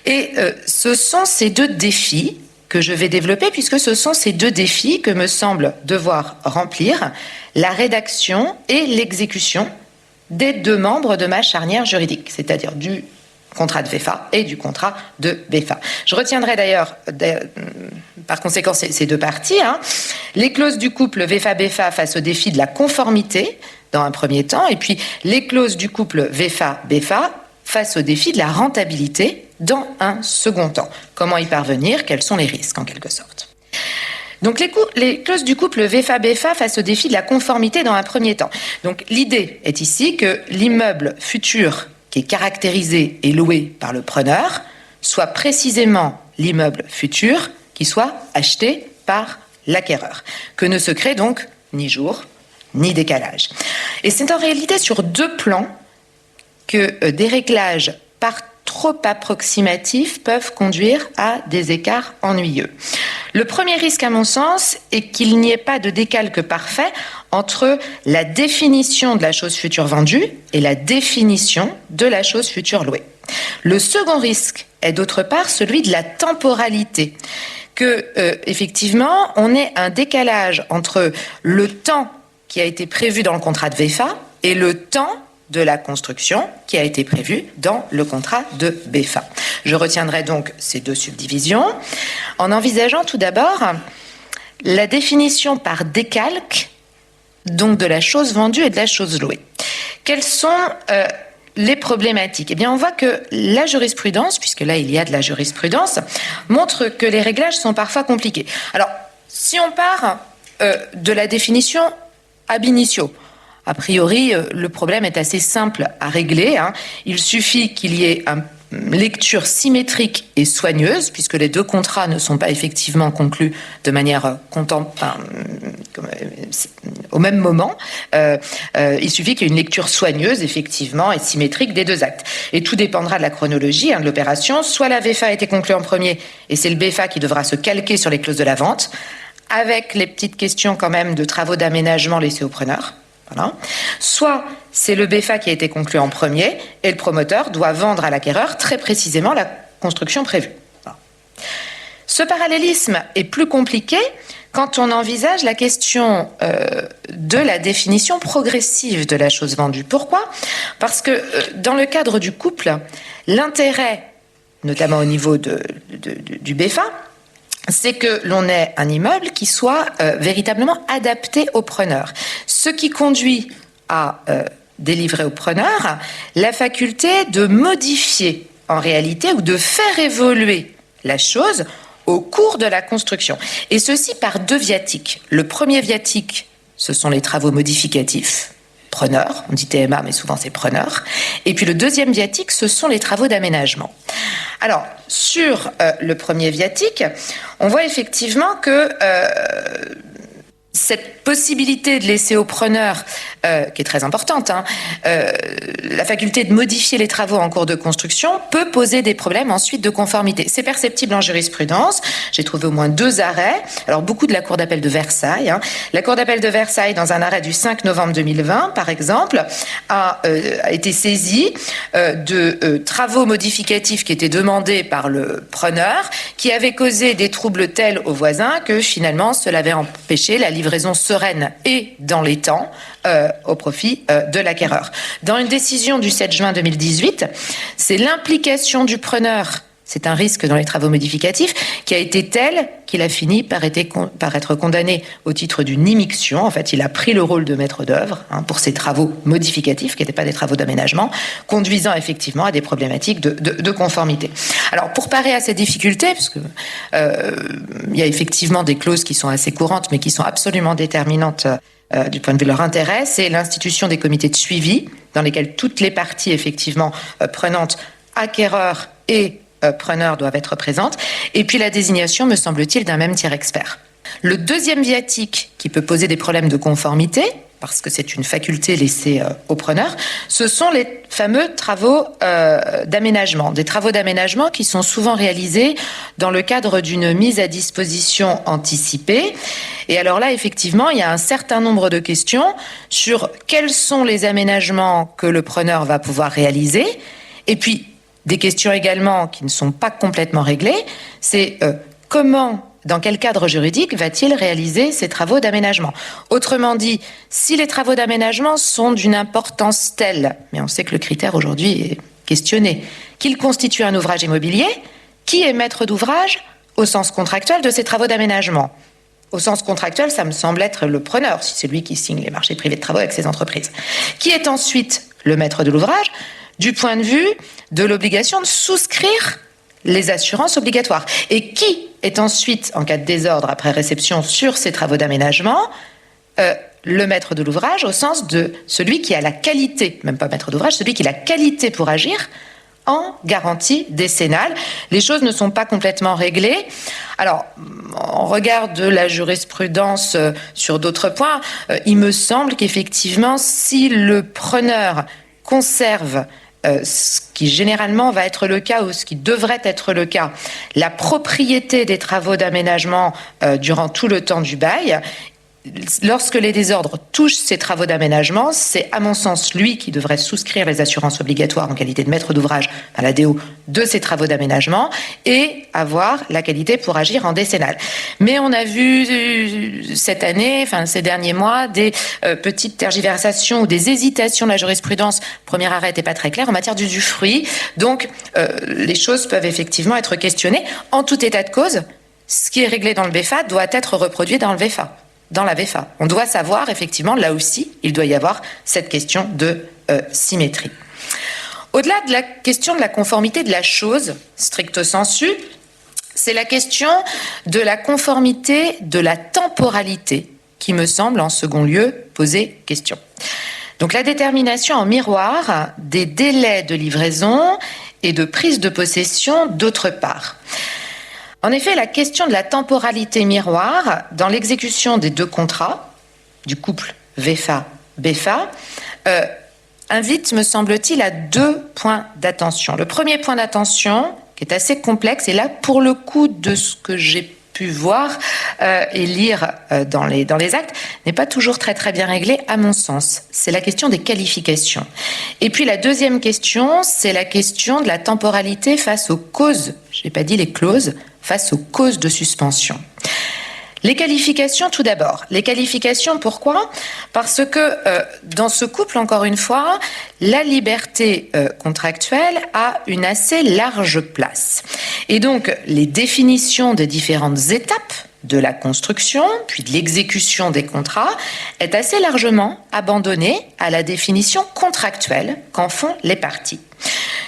Et ce sont ces deux défis que je vais développer, puisque ce sont ces deux défis que me semble devoir remplir la rédaction et l'exécution des deux membres de ma charnière juridique, c'est-à-dire du contrat de VFA et du contrat de BFA. Je retiendrai d'ailleurs, par conséquent, ces deux parties, les clauses du couple VFA-BFA face au défi de la conformité, dans un premier temps, et puis les clauses du couple VFA-BFA face au défi de la rentabilité dans un second temps. Comment y parvenir ? Quels sont les risques, en quelque sorte ? Donc les clauses du couple VFA-BFA face au défi de la conformité dans un premier temps. Donc l'idée est ici que l'immeuble futur qui est caractérisé et loué par le preneur soit précisément l'immeuble futur qui soit acheté par l'acquéreur. Que ne se crée donc ni jour ni décalage. Et c'est en réalité sur deux plans que des réglages trop approximatifs peuvent conduire à des écarts ennuyeux. Le premier risque, à mon sens, est qu'il n'y ait pas de décalque parfait entre la définition de la chose future vendue et la définition de la chose future louée. Le second risque est d'autre part celui de la temporalité, que effectivement on ait un décalage entre le temps qui a été prévu dans le contrat de VFA et le temps de la construction qui a été prévue dans le contrat de BFA. Je retiendrai donc ces deux subdivisions en envisageant tout d'abord la définition par décalque donc de la chose vendue et de la chose louée. Quelles sont les problématiques ? Eh bien, on voit que la jurisprudence, puisque là il y a de la jurisprudence, montre que les réglages sont parfois compliqués. Alors, si on part de la définition ab initio, a priori, le problème est assez simple à régler. Il suffit qu'il y ait une lecture symétrique et soigneuse, puisque les deux contrats ne sont pas effectivement conclus de manière au même moment. Il suffit qu'il y ait une lecture soigneuse, effectivement, et symétrique des deux actes. Et tout dépendra de la chronologie de l'opération. Soit la VFA a été conclue en premier, et c'est le BFA qui devra se calquer sur les clauses de la vente, avec les petites questions quand même de travaux d'aménagement laissés au preneur. Voilà. Soit c'est le BFA qui a été conclu en premier et le promoteur doit vendre à l'acquéreur très précisément la construction prévue. Voilà. Ce parallélisme est plus compliqué quand on envisage la question de la définition progressive de la chose vendue. Pourquoi ? Parce que dans le cadre du couple, l'intérêt, notamment au niveau du BFA, c'est que l'on ait un immeuble qui soit véritablement adapté au preneur. Ce qui conduit à délivrer au preneur la faculté de modifier en réalité ou de faire évoluer la chose au cours de la construction. Et ceci par deux viatiques. Le premier viatique, ce sont les travaux modificatifs. Preneur, on dit TMA, mais souvent c'est preneur. Et puis le deuxième viatique, ce sont les travaux d'aménagement. Alors, sur le premier viatique, on voit effectivement que cette possibilité de laisser au preneur, qui est très importante, la faculté de modifier les travaux en cours de construction peut poser des problèmes ensuite de conformité. C'est perceptible en jurisprudence. J'ai trouvé au moins 2 arrêts. Alors, beaucoup de la Cour d'appel de Versailles. La Cour d'appel de Versailles, dans un arrêt du 5 novembre 2020, par exemple, a été saisie de travaux modificatifs qui étaient demandés par le preneur, qui avaient causé des troubles tels aux voisins que finalement cela avait empêché la livraison sereine et dans les temps au profit de l'acquéreur. Dans une décision du 7 juin 2018, c'est l'implication du preneur, c'est un risque dans les travaux modificatifs, qui a été tel qu'il a fini par être condamné au titre d'une immixtion. En fait, il a pris le rôle de maître d'œuvre pour ces travaux modificatifs, qui n'étaient pas des travaux d'aménagement, conduisant effectivement à des problématiques de conformité. Alors, pour parer à ces difficultés, parce que il y a effectivement des clauses qui sont assez courantes, mais qui sont absolument déterminantes du point de vue de leur intérêt, c'est l'institution des comités de suivi, dans lesquels toutes les parties effectivement prenantes, acquéreurs et preneurs doivent être présentes, et puis la désignation, me semble-t-il, d'un même tiers expert. Le deuxième viatique qui peut poser des problèmes de conformité, parce que c'est une faculté laissée aux preneurs, ce sont les fameux travaux d'aménagement. Des travaux d'aménagement qui sont souvent réalisés dans le cadre d'une mise à disposition anticipée. Et alors là, effectivement, il y a un certain nombre de questions sur quels sont les aménagements que le preneur va pouvoir réaliser, et puis des questions également qui ne sont pas complètement réglées, c'est dans quel cadre juridique va-t-il réaliser ces travaux d'aménagement ? Autrement dit, si les travaux d'aménagement sont d'une importance telle, mais on sait que le critère aujourd'hui est questionné, qu'ils constituent un ouvrage immobilier, qui est maître d'ouvrage au sens contractuel de ces travaux d'aménagement ? Au sens contractuel, ça me semble être le preneur, si c'est lui qui signe les marchés privés de travaux avec ses entreprises. Qui est ensuite le maître de l'ouvrage ? Du point de vue de l'obligation de souscrire les assurances obligatoires. Et qui est ensuite, en cas de désordre après réception sur ces travaux d'aménagement, le maître de l'ouvrage au sens de celui qui a la qualité, même pas maître d'ouvrage, celui qui a la qualité pour agir en garantie décennale. Les choses ne sont pas complètement réglées. Alors, en regard de la jurisprudence sur d'autres points, il me semble qu'effectivement, si le preneur conserve ce qui généralement va être le cas ou ce qui devrait être le cas, la propriété des travaux d'aménagement durant tout le temps du bail, lorsque les désordres touchent ces travaux d'aménagement, c'est à mon sens lui qui devrait souscrire les assurances obligatoires en qualité de maître d'ouvrage à l'ADO de ces travaux d'aménagement et avoir la qualité pour agir en décennale. Mais on a vu cette année, ces derniers mois, des petites tergiversations ou des hésitations de la jurisprudence. Le premier arrêt n'était pas très clair en matière d'usufruit. Donc, les choses peuvent effectivement être questionnées. En tout état de cause, ce qui est réglé dans le BFA doit être reproduit dans le VFA. Dans la VFA. On doit savoir, effectivement, là aussi, il doit y avoir cette question de symétrie. Au-delà de la question de la conformité de la chose, stricto sensu, c'est la question de la conformité de la temporalité qui me semble, en second lieu, poser question. Donc la détermination en miroir des délais de livraison et de prise de possession d'autre part. En effet, la question de la temporalité miroir dans l'exécution des deux contrats du couple VFA-BFA invite, me semble-t-il, à 2 points d'attention. Le premier point d'attention, qui est assez complexe, et là, pour le coup, de ce que j'ai pu voir et lire dans les actes, n'est pas toujours très très bien réglé, à mon sens. C'est la question des qualifications. Et puis la deuxième question, c'est la question de la temporalité face aux causes, je n'ai pas dit les clauses, face aux causes de suspension. Les qualifications, tout d'abord. Les qualifications, pourquoi ? Parce que dans ce couple, encore une fois, la liberté contractuelle a une assez large place. Et donc, les définitions des différentes étapes de la construction, puis de l'exécution des contrats, est assez largement abandonnée à la définition contractuelle qu'en font les parties.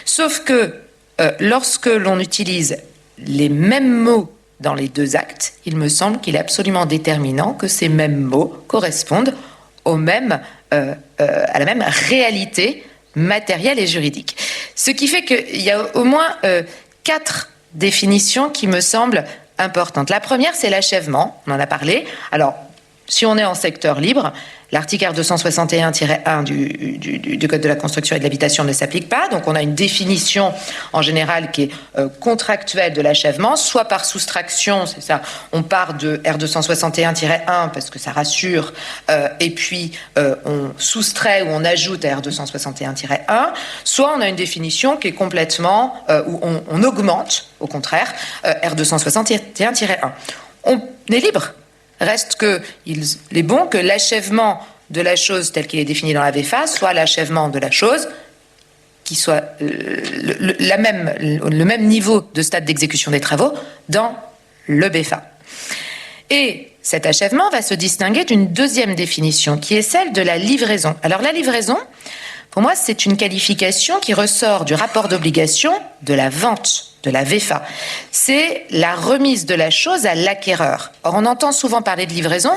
Sauf que lorsque l'on utilise les mêmes mots dans les deux actes, il me semble qu'il est absolument déterminant que ces mêmes mots correspondent à la même réalité matérielle et juridique. Ce qui fait qu'il y a au moins 4 définitions qui me semblent importante. La première, c'est l'achèvement, on en a parlé. Alors, si on est en secteur libre, l'article R261-1 du Code de la construction et de l'habitation ne s'applique pas. Donc, on a une définition en général qui est contractuelle de l'achèvement, soit par soustraction, c'est ça, on part de R261-1 parce que ça rassure, et puis on soustrait ou on ajoute à R261-1, soit on a une définition qui est complètement, où on augmente, au contraire, R261-1. On est libre. Reste qu'il est bon que l'achèvement de la chose tel qu'il est défini dans la VFA soit l'achèvement de la chose qui soit le même niveau de stade d'exécution des travaux dans le BFA. Et cet achèvement va se distinguer d'une deuxième définition qui est celle de la livraison. Alors la livraison, pour moi, c'est une qualification qui ressort du rapport d'obligation de la vente de la VFA. C'est la remise de la chose à l'acquéreur. Or, on entend souvent parler de livraison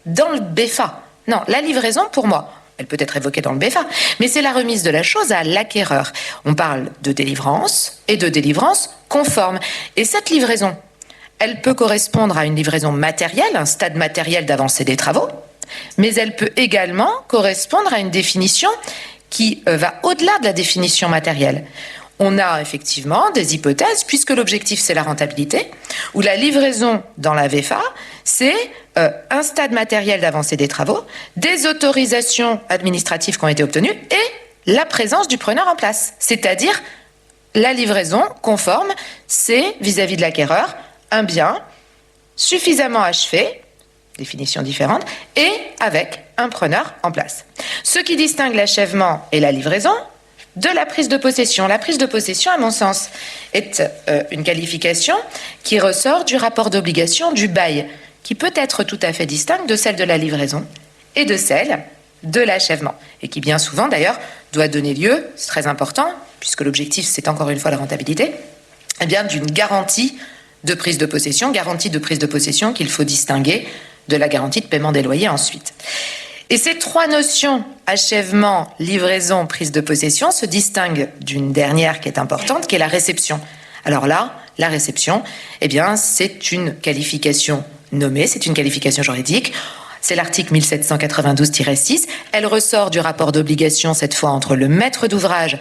dans le BFA. Non, la livraison, pour moi, elle peut être évoquée dans le BFA, mais c'est la remise de la chose à l'acquéreur. On parle de délivrance et de délivrance conforme. Et cette livraison, elle peut correspondre à une livraison matérielle, un stade matériel d'avancée des travaux, mais elle peut également correspondre à une définition qui va au-delà de la définition matérielle. On a effectivement des hypothèses, puisque l'objectif c'est la rentabilité, où la livraison dans la VFA, c'est un stade matériel d'avancée des travaux, des autorisations administratives qui ont été obtenues et la présence du preneur en place. C'est-à-dire la livraison conforme, c'est vis-à-vis de l'acquéreur un bien suffisamment achevé, définition différente, et avec un preneur en place. Ce qui distingue l'achèvement et la livraison de la prise de possession. La prise de possession, à mon sens, est une qualification qui ressort du rapport d'obligation du bail, qui peut être tout à fait distincte de celle de la livraison et de celle de l'achèvement, et qui bien souvent, d'ailleurs, doit donner lieu, c'est très important, puisque l'objectif, c'est encore une fois la rentabilité, eh bien, d'une garantie de prise de possession qu'il faut distinguer de la garantie de paiement des loyers ensuite. Et ces 3 notions, achèvement, livraison, prise de possession, se distinguent d'une dernière qui est importante, qui est la réception. Alors là, la réception, eh bien, c'est une qualification nommée, c'est une qualification juridique. C'est l'article 1792-6. Elle ressort du rapport d'obligation, cette fois, entre le maître d'ouvrage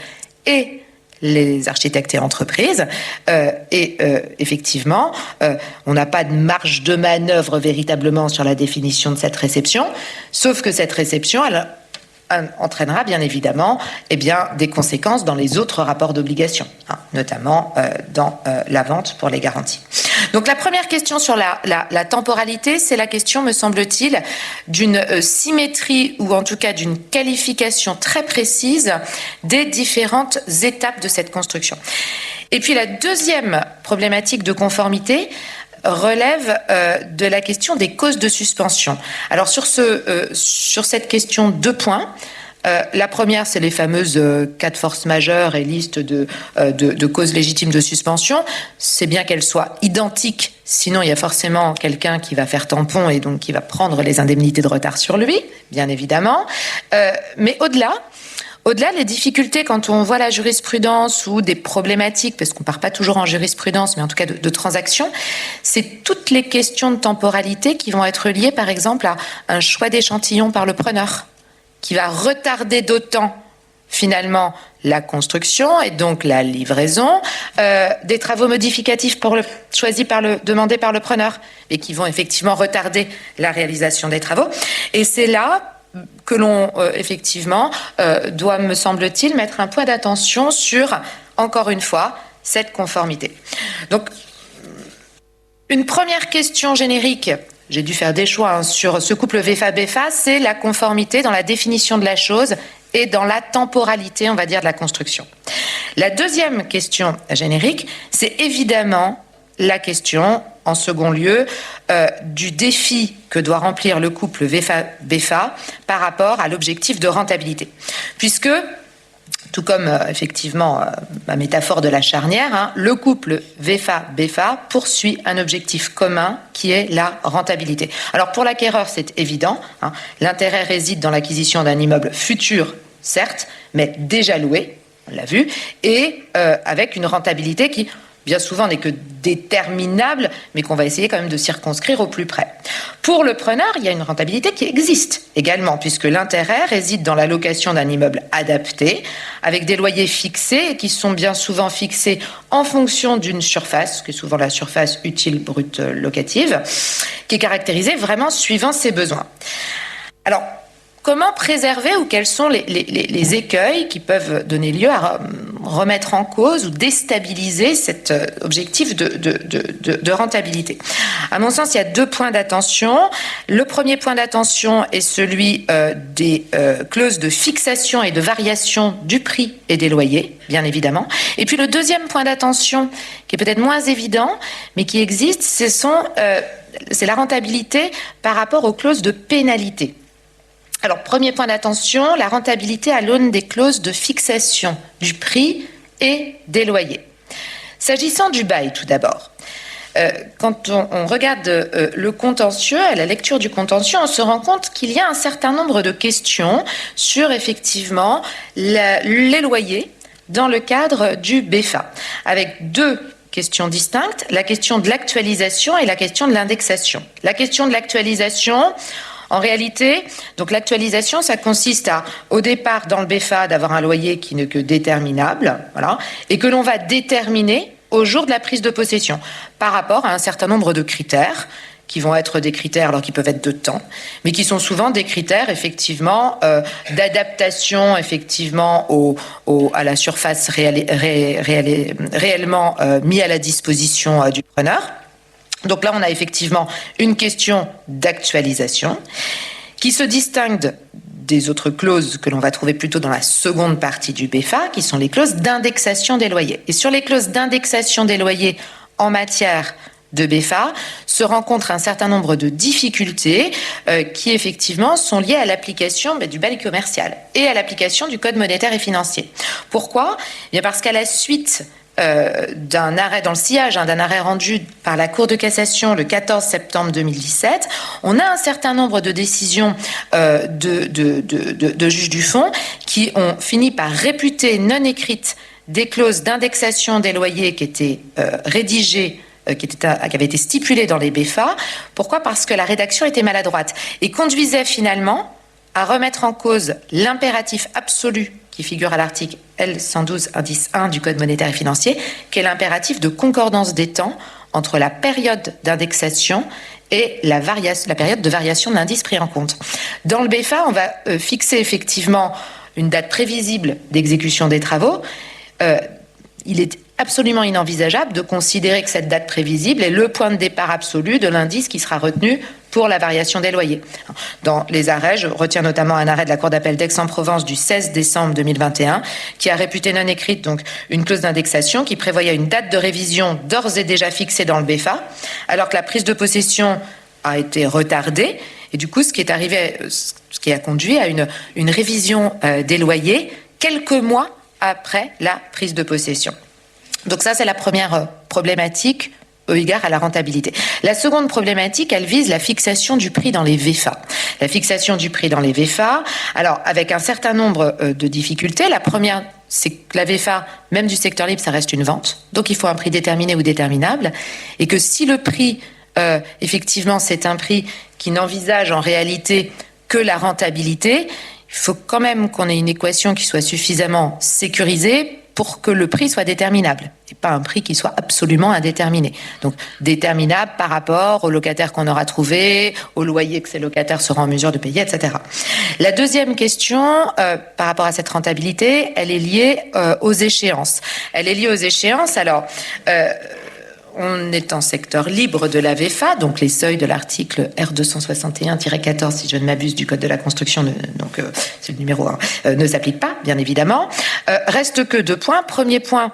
et les architectes et entreprises. Effectivement, on n'a pas de marge de manœuvre véritablement sur la définition de cette réception, sauf que cette réception, elle entraînera bien évidemment des conséquences dans les autres rapports d'obligation, notamment dans la vente pour les garanties. Donc la première question sur la temporalité, c'est la question, me semble-t-il, d'une symétrie ou en tout cas d'une qualification très précise des différentes étapes de cette construction. Et puis la deuxième problématique de conformité relève de la question des causes de suspension. Alors sur cette question, 2 points. La première, c'est les fameuses cas de force majeure et liste de causes légitimes de suspension. C'est bien qu'elles soient identiques, sinon il y a forcément quelqu'un qui va faire tampon et donc qui va prendre les indemnités de retard sur lui, bien évidemment. Mais au-delà, les difficultés quand on voit la jurisprudence ou des problématiques, parce qu'on ne part pas toujours en jurisprudence, mais en tout cas de transactions, c'est toutes les questions de temporalité qui vont être liées, par exemple, à un choix d'échantillon par le preneur, qui va retarder d'autant, finalement, la construction et donc la livraison, des travaux modificatifs demandés par le preneur, et qui vont effectivement retarder la réalisation des travaux. Et c'est là que l'on, effectivement, doit, me semble-t-il, mettre un point d'attention sur, encore une fois, cette conformité. Donc, une première question générique j'ai dû faire des choix sur ce couple VFA-BFA, c'est la conformité dans la définition de la chose et dans la temporalité, on va dire, de la construction. La deuxième question générique, c'est évidemment la question, en second lieu, du défi que doit remplir le couple VFA-BFA par rapport à l'objectif de rentabilité. Puisque, tout comme effectivement ma métaphore de la charnière, le couple VFA-BFA poursuit un objectif commun qui est la rentabilité. Alors pour l'acquéreur, c'est évident, l'intérêt réside dans l'acquisition d'un immeuble futur, certes, mais déjà loué, on l'a vu, et avec une rentabilité qui bien souvent n'est que déterminable, mais qu'on va essayer quand même de circonscrire au plus près. Pour le preneur, il y a une rentabilité qui existe également, puisque l'intérêt réside dans la location d'un immeuble adapté, avec des loyers fixés, qui sont bien souvent fixés en fonction d'une surface, qui est souvent la surface utile brute locative, qui est caractérisée vraiment suivant ses besoins. Alors, comment préserver ou quels sont les écueils qui peuvent donner lieu à remettre en cause ou déstabiliser cet objectif de rentabilité? À mon sens, il y a 2 points d'attention. Le premier point d'attention est celui des clauses de fixation et de variation du prix et des loyers, bien évidemment. Et puis le deuxième point d'attention, qui est peut-être moins évident, mais qui existe, c'est la rentabilité par rapport aux clauses de pénalité. Alors, premier point d'attention, la rentabilité à l'aune des clauses de fixation du prix et des loyers. S'agissant du bail, tout d'abord, quand on regarde le contentieux, à la lecture du contentieux, on se rend compte qu'il y a un certain nombre de questions sur, effectivement, les loyers dans le cadre du BFA, avec 2 questions distinctes, la question de l'actualisation et la question de l'indexation. La question de l'actualisation, en réalité, donc l'actualisation, ça consiste à, au départ, dans le BFA, d'avoir un loyer qui n'est que déterminable, voilà, et que l'on va déterminer au jour de la prise de possession, par rapport à un certain nombre de critères, qui vont être des critères, alors qui peuvent être de temps, mais qui sont souvent des critères, effectivement, d'adaptation, effectivement, à la surface réellement mise à la disposition du preneur. Donc là, on a effectivement une question d'actualisation qui se distingue des autres clauses que l'on va trouver plutôt dans la seconde partie du BFA, qui sont les clauses d'indexation des loyers. Et sur les clauses d'indexation des loyers en matière de BFA, se rencontrent un certain nombre de difficultés qui effectivement sont liées à l'application du bail commercial et à l'application du Code monétaire et financier. Pourquoi ? Eh bien parce qu'à la suite d'un arrêt, dans le sillage d'un arrêt rendu par la Cour de cassation le 14 septembre 2017, on a un certain nombre de décisions de juges du fond qui ont fini par réputer non écrites des clauses d'indexation des loyers qui étaient rédigées, qui avaient été stipulées dans les BFA. Pourquoi ? Parce que la rédaction était maladroite et conduisait finalement à remettre en cause l'impératif absolu qui figure à l'article L112 indice 1 du Code monétaire et financier, qui est l'impératif de concordance des temps entre la période d'indexation et la période de variation de l'indice pris en compte. Dans le BFA, on va fixer effectivement une date prévisible d'exécution des travaux. Il est absolument inenvisageable de considérer que cette date prévisible est le point de départ absolu de l'indice qui sera retenu pour la variation des loyers. Dans les arrêts, je retiens notamment un arrêt de la Cour d'appel d'Aix-en-Provence du 16 décembre 2021 qui a réputé non écrite donc une clause d'indexation qui prévoyait une date de révision d'ores et déjà fixée dans le BFA, alors que la prise de possession a été retardée. Et du coup, ce qui a conduit à une révision des loyers quelques mois après la prise de possession. Donc ça, c'est la première problématique au égard à la rentabilité. La seconde problématique, elle vise la fixation du prix dans les VFA. La fixation du prix dans les VFA, alors avec un certain nombre de difficultés. La première, c'est que la VFA, même du secteur libre, ça reste une vente. Donc il faut un prix déterminé ou déterminable. Et que si le prix, effectivement, c'est un prix qui n'envisage en réalité que la rentabilité, il faut quand même qu'on ait une équation qui soit suffisamment sécurisée pour que le prix soit déterminable et pas un prix qui soit absolument indéterminé. Donc déterminable par rapport aux locataires qu'on aura trouvés, au loyer que ces locataires seront en mesure de payer, etc. La deuxième question par rapport à cette rentabilité, elle est liée aux échéances. Elle est liée aux échéances. Alors, on est en secteur libre de la VFA, donc les seuils de l'article R261-14, si je ne m'abuse, du Code de la construction, donc c'est le numéro 1, ne s'applique pas, bien évidemment. Reste que 2 points. Premier point,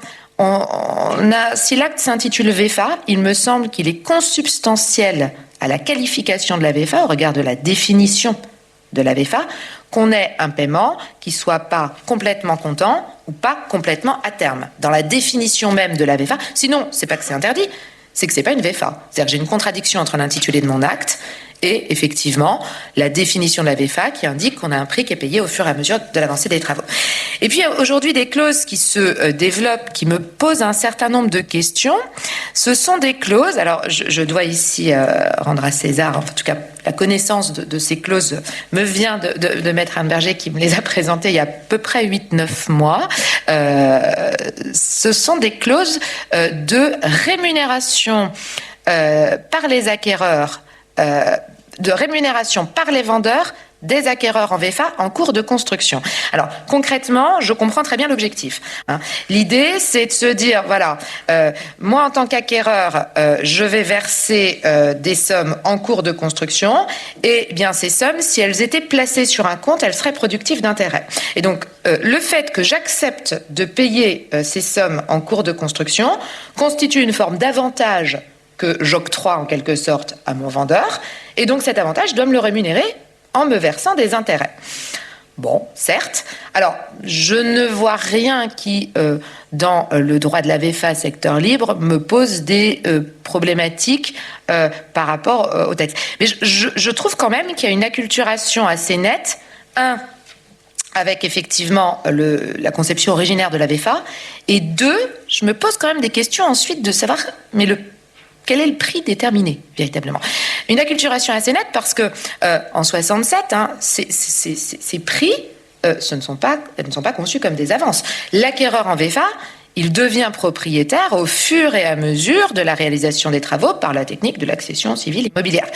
si l'acte s'intitule VFA, il me semble qu'il est consubstantiel à la qualification de la VFA, au regard de la définition de la VFA, qu'on ait un paiement qui soit pas complètement comptant ou pas complètement à terme. Dans la définition même de la VFA, sinon, c'est pas que c'est interdit, c'est que c'est pas une VFA. C'est-à-dire que j'ai une contradiction entre l'intitulé de mon acte et effectivement la définition de la VFA qui indique qu'on a un prix qui est payé au fur et à mesure de l'avancée des travaux. Et puis aujourd'hui, des clauses qui se développent, qui me posent un certain nombre de questions. Ce sont des clauses, alors je dois ici rendre à César, en tout cas la connaissance de ces clauses me vient de Maître Anne Berger qui me les a présentées il y a à peu près 8-9 mois. Ce sont des clauses de rémunération par les acquéreurs, de rémunération par les vendeurs des acquéreurs en VFA en cours de construction. Alors concrètement, je comprends très bien l'objectif. L'idée, c'est de se dire, voilà, moi en tant qu'acquéreur, je vais verser des sommes en cours de construction, et bien ces sommes, si elles étaient placées sur un compte, elles seraient productives d'intérêt. Et donc le fait que j'accepte de payer ces sommes en cours de construction constitue une forme d'avantage que j'octroie en quelque sorte à mon vendeur, et donc cet avantage doit me le rémunérer en me versant des intérêts. Bon, certes. Alors, je ne vois rien qui, dans le droit de la VFA secteur libre, me pose des problématiques par rapport au texte. Mais je trouve quand même qu'il y a une acculturation assez nette, avec effectivement la conception originaire de la VFA, et 2, je me pose quand même des questions ensuite de savoir, mais quel est le prix déterminé, véritablement? Une acculturation assez nette parce que, en 67, ces prix, elles ne sont pas conçus comme des avances. L'acquéreur en VFA, il devient propriétaire au fur et à mesure de la réalisation des travaux par la technique de l'accession civile immobilière.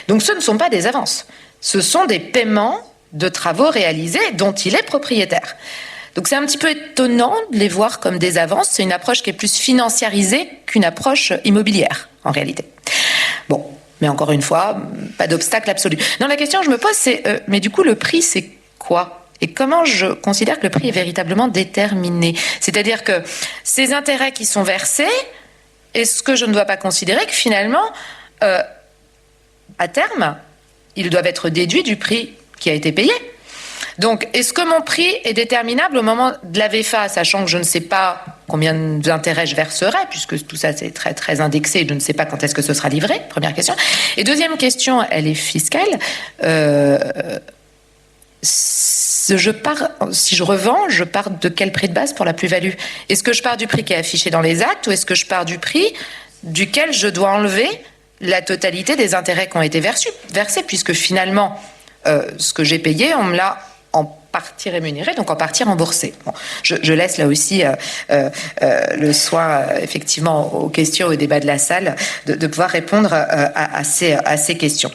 Donc ce ne sont pas des avances. Ce sont des paiements de travaux réalisés dont il est propriétaire. Donc c'est un petit peu étonnant de les voir comme des avances. C'est une approche qui est plus financiarisée qu'une approche immobilière, en réalité. Bon, mais encore une fois, pas d'obstacle absolu. Non, la question que je me pose, c'est, mais du coup, le prix, c'est quoi? Et comment je considère que le prix est véritablement déterminé? C'est-à-dire que ces intérêts qui sont versés, est-ce que je ne dois pas considérer que finalement, à terme, ils doivent être déduits du prix qui a été payé? Donc, est-ce que mon prix est déterminable au moment de la VFA, sachant que je ne sais pas combien d'intérêts je verserai, puisque tout ça c'est très très indexé, et je ne sais pas quand est-ce que ce sera livré, première question. Et deuxième question, elle est fiscale. Si je revends, je pars de quel prix de base pour la plus-value? Est-ce que je pars du prix qui est affiché dans les actes, ou est-ce que je pars du prix duquel je dois enlever la totalité des intérêts qui ont été versés, puisque finalement, ce que j'ai payé, on me l'a en partie rémunéré, donc en partie remboursé. Bon, je laisse là aussi le soin, effectivement, aux questions, au débat de la salle, de pouvoir répondre à ces questions.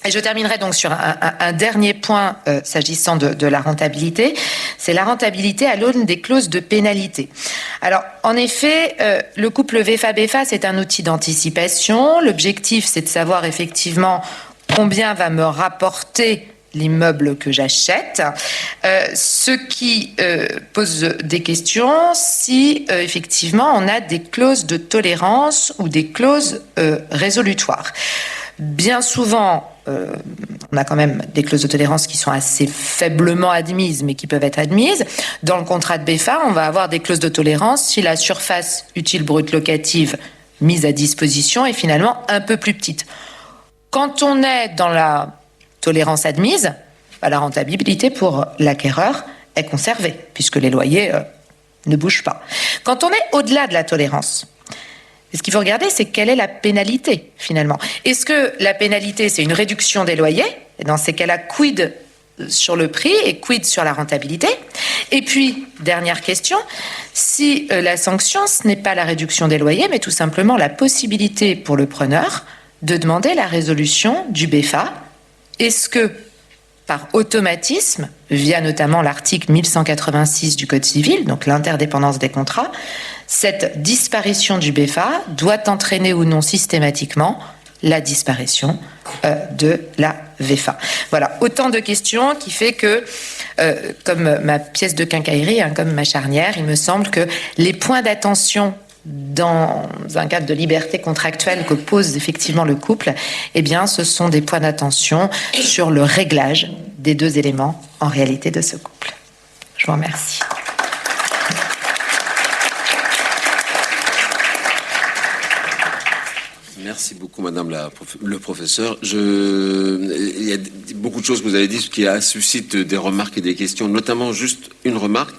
Et je terminerai donc sur un dernier point s'agissant de la rentabilité. C'est la rentabilité à l'aune des clauses de pénalité. Alors, en effet, le couple VFA-BFA, c'est un outil d'anticipation. L'objectif, c'est de savoir effectivement combien va me rapporter l'immeuble que j'achète, ce qui pose des questions si effectivement on a des clauses de tolérance ou des clauses résolutoires. Bien souvent, on a quand même des clauses de tolérance qui sont assez faiblement admises, mais qui peuvent être admises. Dans le contrat de BFA, on va avoir des clauses de tolérance si la surface utile brute locative mise à disposition est finalement un peu plus petite. Quand on est dans la tolérance admise, la rentabilité pour l'acquéreur est conservée, puisque les loyers ne bougent pas. Quand on est au-delà de la tolérance, ce qu'il faut regarder, c'est quelle est la pénalité, finalement. Est-ce que la pénalité, c'est une réduction des loyers? Et dans ces cas-là, quid sur le prix et quid sur la rentabilité? Et puis, dernière question, si la sanction, ce n'est pas la réduction des loyers, mais tout simplement la possibilité pour le preneur de demander la résolution du BFA, est-ce que, par automatisme, via notamment l'article 1186 du Code civil, donc l'interdépendance des contrats, cette disparition du BFA doit entraîner ou non systématiquement la disparition de la VFA. Voilà, autant de questions qui fait que, comme ma pièce de quincaillerie, comme ma charnière, il me semble que les points d'attention dans un cadre de liberté contractuelle que pose effectivement le couple, eh bien, ce sont des points d'attention sur le réglage des deux éléments en réalité de ce couple. Je vous remercie. Merci beaucoup, Madame le professeur. Il y a beaucoup de choses que vous avez dites qui suscitent des remarques et des questions, notamment juste une remarque.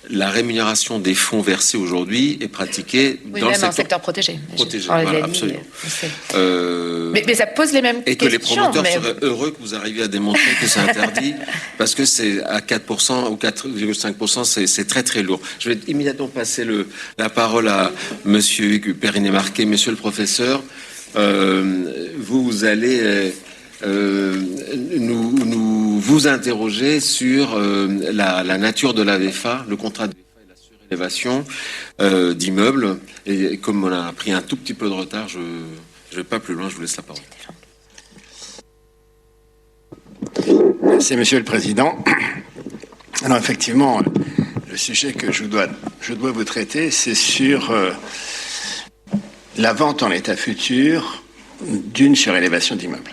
La rémunération des fonds versés aujourd'hui est pratiquée oui, dans même le secteur protégé. Voilà, absolument. Mais ça pose les mêmes questions. Et que les promoteurs seraient heureux que vous arriviez à démontrer que c'est interdit, parce que c'est à 4% ou 4,5%, c'est très très lourd. Je vais immédiatement passer la parole à Monsieur Perinet-Marquet. Monsieur le professeur, vous allez vous interroger sur la nature de la VFA, le contrat de VFA et la surélévation d'immeubles. Et comme on a pris un tout petit peu de retard, je ne vais pas plus loin, je vous laisse la parole. Merci, Monsieur le Président. Alors, effectivement, le sujet que je dois vous traiter, c'est sur la vente en état futur d'une surélévation d'immeubles.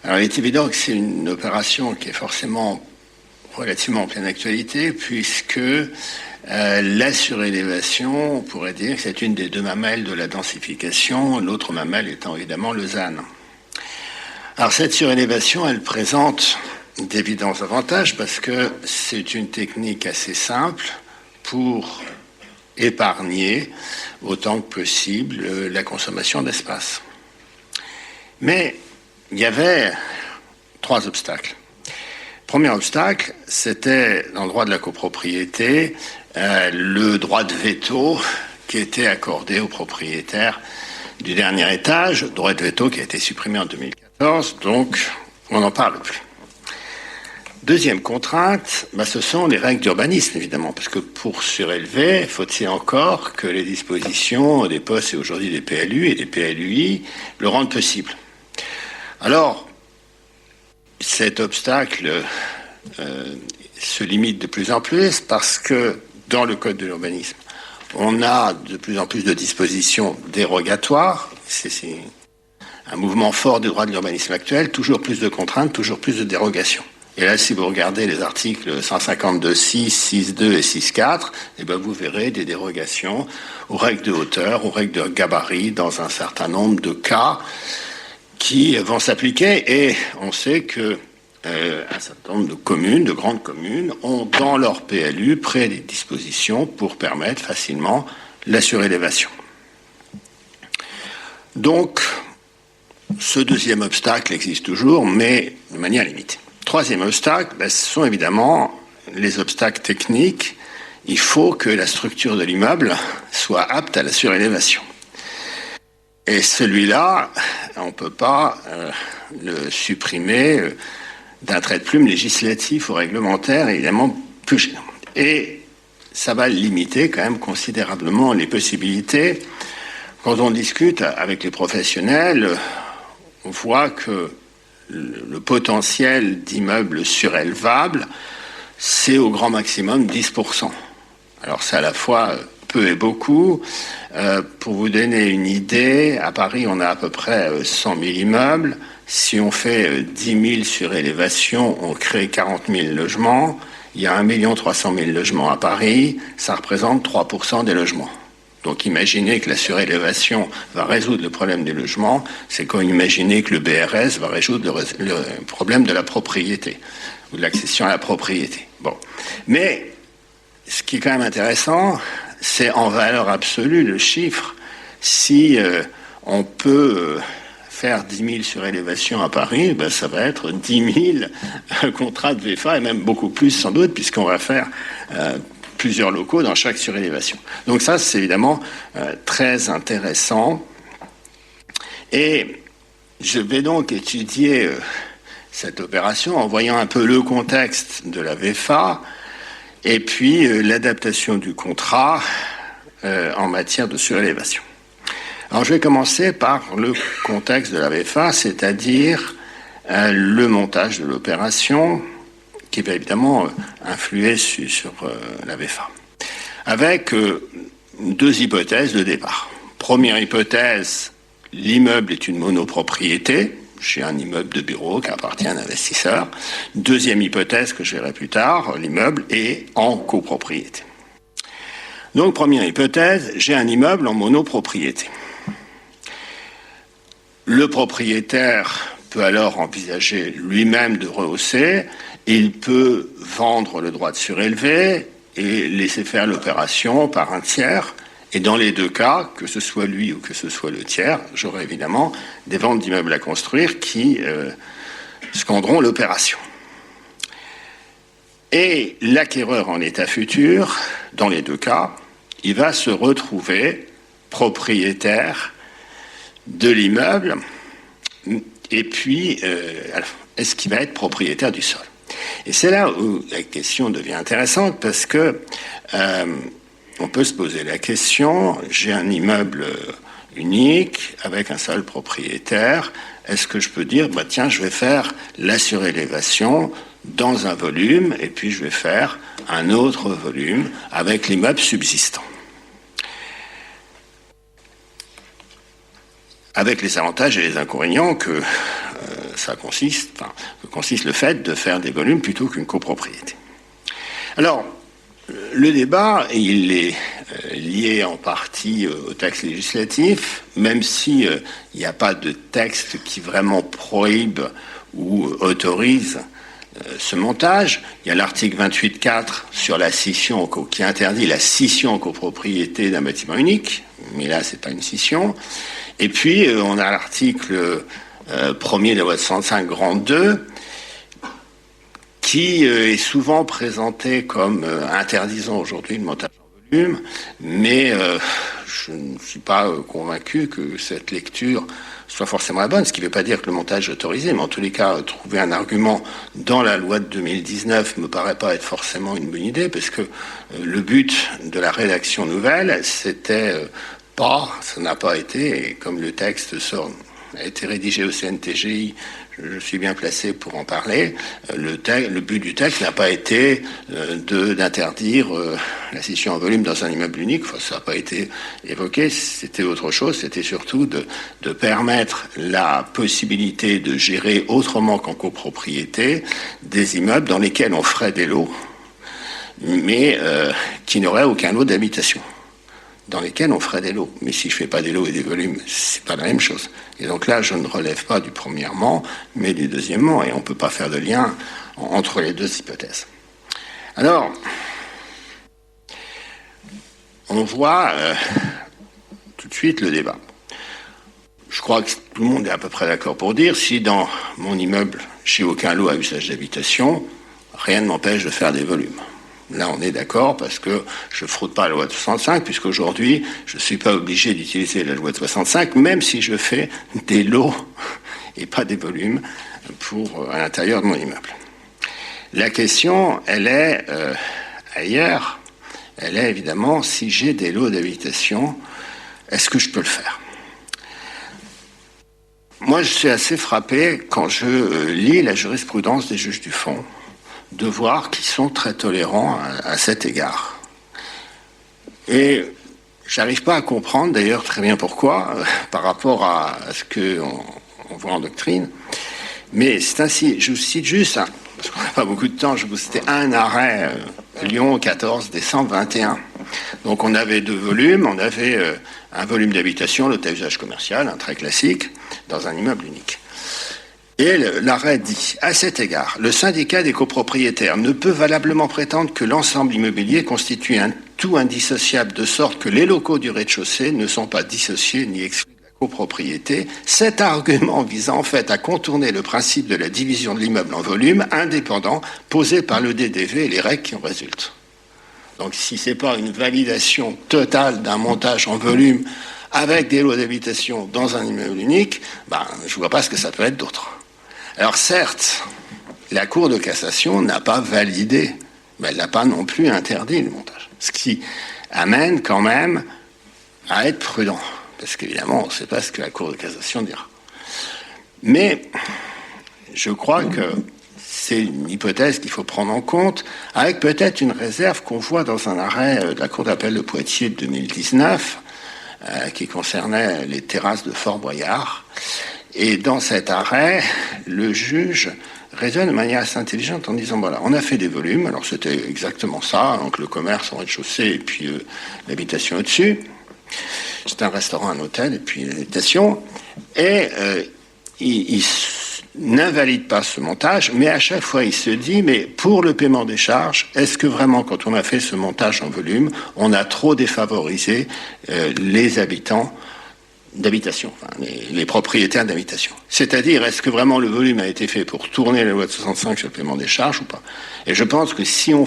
Alors, il est évident que c'est une opération qui est forcément relativement en pleine actualité, puisque la surélévation, on pourrait dire que c'est une des deux mamelles de la densification, l'autre mamelle étant évidemment le ZAN. Alors, cette surélévation, elle présente d'évidents avantages parce que c'est une technique assez simple pour épargner autant que possible la consommation d'espace. Mais il y avait 3 obstacles. Premier obstacle, c'était dans le droit de la copropriété, le droit de veto qui était accordé aux propriétaires du dernier étage, droit de veto qui a été supprimé en 2014, donc on n'en parle plus. Deuxième contrainte, ce sont les règles d'urbanisme, évidemment, parce que pour surélever, faut-il encore que les dispositions des POS et aujourd'hui des PLU et des PLUI le rendent possible. Alors, cet obstacle se limite de plus en plus parce que dans le Code de l'urbanisme, on a de plus en plus de dispositions dérogatoires. C'est un mouvement fort du droit de l'urbanisme actuel, toujours plus de contraintes, toujours plus de dérogations. Et là, si vous regardez les articles 152.6, 6.2 et 6.4, vous verrez des dérogations aux règles de hauteur, aux règles de gabarit dans un certain nombre de cas qui vont s'appliquer. Et on sait que un certain nombre de communes, de grandes communes, ont dans leur PLU pris des dispositions pour permettre facilement la surélévation. Donc, ce deuxième obstacle existe toujours, mais de manière limitée. Troisième obstacle, ce sont évidemment les obstacles techniques. Il faut que la structure de l'immeuble soit apte à la surélévation. Et celui-là, on ne peut pas le supprimer d'un trait de plume législatif ou réglementaire, évidemment plus gênant. Et ça va limiter quand même considérablement les possibilités. Quand on discute avec les professionnels, on voit que le potentiel d'immeubles surélevables, c'est au grand maximum 10%. Alors c'est à la fois peu et beaucoup. Pour vous donner une idée, à Paris, on a à peu près 100 000 immeubles. Si on fait 10 000 surélévations, on crée 40 000 logements. Il y a 1 300 000 logements à Paris. Ça représente 3% des logements. Donc imaginez que la surélévation va résoudre le problème des logements, c'est comme imaginer que le BRS va résoudre le problème de la propriété, ou de l'accession à la propriété. Bon. Mais ce qui est quand même intéressant, c'est en valeur absolue le chiffre. Si on peut faire 10 000 surélévations à Paris, ça va être 10 000 contrats de VFA, et même beaucoup plus sans doute, puisqu'on va faire plusieurs locaux dans chaque surélévation. Donc ça, c'est évidemment très intéressant. Et je vais donc étudier cette opération en voyant un peu le contexte de la VFA et puis l'adaptation du contrat en matière de surélévation. Alors je vais commencer par le contexte de la VFA, c'est-à-dire le montage de l'opération qui va évidemment influer sur la VFA. Avec deux hypothèses de départ. Première hypothèse, l'immeuble est une monopropriété. J'ai un immeuble de bureau qui appartient à un investisseur. Deuxième hypothèse que je verrai plus tard, l'immeuble est en copropriété. Donc, première hypothèse, j'ai un immeuble en monopropriété. Le propriétaire peut alors envisager lui-même de rehausser. Il peut vendre le droit de surélever et laisser faire l'opération par un tiers. Et dans les deux cas, que ce soit lui ou que ce soit le tiers, j'aurai évidemment des ventes d'immeubles à construire qui scanderont l'opération. Et l'acquéreur en état futur, dans les deux cas, il va se retrouver propriétaire de l'immeuble. Et puis, est-ce qu'il va être propriétaire du sol? Et c'est là où la question devient intéressante parce que on peut se poser la question, j'ai un immeuble unique avec un seul propriétaire, est-ce que je peux dire, tiens, je vais faire la surélévation dans un volume et puis je vais faire un autre volume avec l'immeuble subsistant. Avec les avantages et les inconvénients que consiste le fait de faire des volumes plutôt qu'une copropriété. Alors, le débat, il est lié en partie au texte législatif, même si il n'y a pas de texte qui vraiment prohibe ou autorise ce montage. Il y a l'article 28.4 sur la scission qui interdit la scission en copropriété d'un bâtiment unique, mais là, c'est pas une scission. Et puis, on a l'article 1er de la loi de 65 grand 2, qui est souvent présenté comme interdisant aujourd'hui le montage en volume, mais je ne suis pas convaincu que cette lecture soit forcément la bonne, ce qui ne veut pas dire que le montage est autorisé, mais en tous les cas, trouver un argument dans la loi de 2019 ne me paraît pas être forcément une bonne idée, parce que le but de la rédaction nouvelle, c'était ça n'a pas été, et comme le texte a été rédigé au CNTGI, je suis bien placé pour en parler, le but du texte n'a pas été d'interdire la scission en volume dans un immeuble unique, ça n'a pas été évoqué, c'était autre chose, c'était surtout de permettre la possibilité de gérer autrement qu'en copropriété des immeubles dans lesquels on ferait des lots, mais qui n'auraient aucun lot d'habitation. Dans lesquels on ferait des lots. Mais si je ne fais pas des lots et des volumes, c'est pas la même chose. Et donc là, je ne relève pas du premièrement, mais du deuxièmement, et on ne peut pas faire de lien entre les deux hypothèses. Alors, on voit tout de suite le débat. Je crois que tout le monde est à peu près d'accord pour dire, si dans mon immeuble, j'ai aucun lot à usage d'habitation, rien ne m'empêche de faire des volumes. Là, on est d'accord parce que je ne fraude pas la loi de 65, puisqu'aujourd'hui, je ne suis pas obligé d'utiliser la loi de 65, même si je fais des lots et pas des volumes à l'intérieur de mon immeuble. La question, elle est ailleurs. Elle est évidemment, si j'ai des lots d'habitation, est-ce que je peux le faire? Moi, je suis assez frappé quand je lis la jurisprudence des juges du fond, de voir qu'ils sont très tolérants à cet égard. Et j'arrive pas à comprendre, d'ailleurs très bien pourquoi, par rapport à ce qu'on voit en doctrine, mais c'est ainsi. Je vous cite juste, parce qu'on n'a pas beaucoup de temps, je vous citais un arrêt, Lyon, 14 décembre 21. Donc on avait deux volumes, on avait un volume d'habitation, l'hôtel usage commercial, un très classique, dans un immeuble unique. Et l'arrêt dit, à cet égard, le syndicat des copropriétaires ne peut valablement prétendre que l'ensemble immobilier constitue un tout indissociable de sorte que les locaux du rez-de-chaussée ne sont pas dissociés ni exclus de la copropriété. Cet argument visant en fait à contourner le principe de la division de l'immeuble en volumes indépendants posé par le DDV et les règles qui en résultent. Donc si ce n'est pas une validation totale d'un montage en volume avec des lots d'habitation dans un immeuble unique, je ne vois pas ce que ça peut être d'autre. Alors certes, la Cour de cassation n'a pas validé, mais elle n'a pas non plus interdit le montage. Ce qui amène quand même à être prudent. Parce qu'évidemment, on ne sait pas ce que la Cour de cassation dira. Mais je crois que c'est une hypothèse qu'il faut prendre en compte, avec peut-être une réserve qu'on voit dans un arrêt de la Cour d'appel de Poitiers de 2019, qui concernait les terrasses de Fort Boyard. Et dans cet arrêt, le juge raisonne de manière assez intelligente en disant, voilà, on a fait des volumes, alors c'était exactement ça, donc le commerce en rez-de-chaussée et puis l'habitation au-dessus. C'est un restaurant, un hôtel et puis l'habitation. Et il n'invalide pas ce montage, mais à chaque fois il se dit, mais pour le paiement des charges, est-ce que vraiment quand on a fait ce montage en volume, on a trop défavorisé les habitants d'habitation, enfin, les propriétaires d'habitation. C'est-à-dire, est-ce que vraiment le volume a été fait pour tourner la loi de 65 sur le paiement des charges ou pas? Et je pense que si on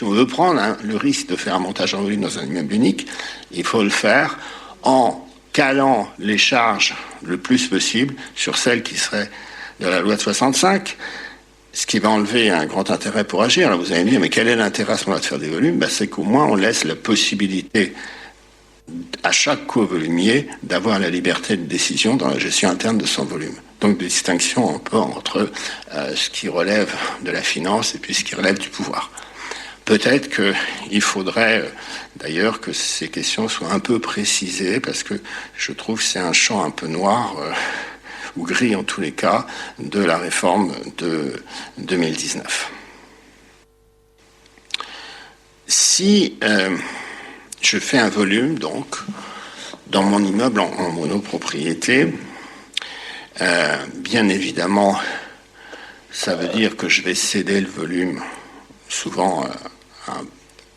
veut prendre le risque de faire un montage en volume dans un immeuble unique, il faut le faire en calant les charges le plus possible sur celles qui seraient de la loi de 65, ce qui va enlever un grand intérêt pour agir. Alors vous allez me dire, mais quel est l'intérêt à ce moment-là de faire des volumes? C'est qu'au moins on laisse la possibilité à chaque covolumier d'avoir la liberté de décision dans la gestion interne de son volume. Donc, des distinctions un peu entre ce qui relève de la finance et puis ce qui relève du pouvoir. Peut-être qu'il faudrait d'ailleurs que ces questions soient un peu précisées, parce que je trouve que c'est un champ un peu noir, ou gris en tous les cas, de la réforme de 2019. Si je fais un volume, donc, dans mon immeuble en monopropriété, bien évidemment, ça veut dire que je vais céder le volume souvent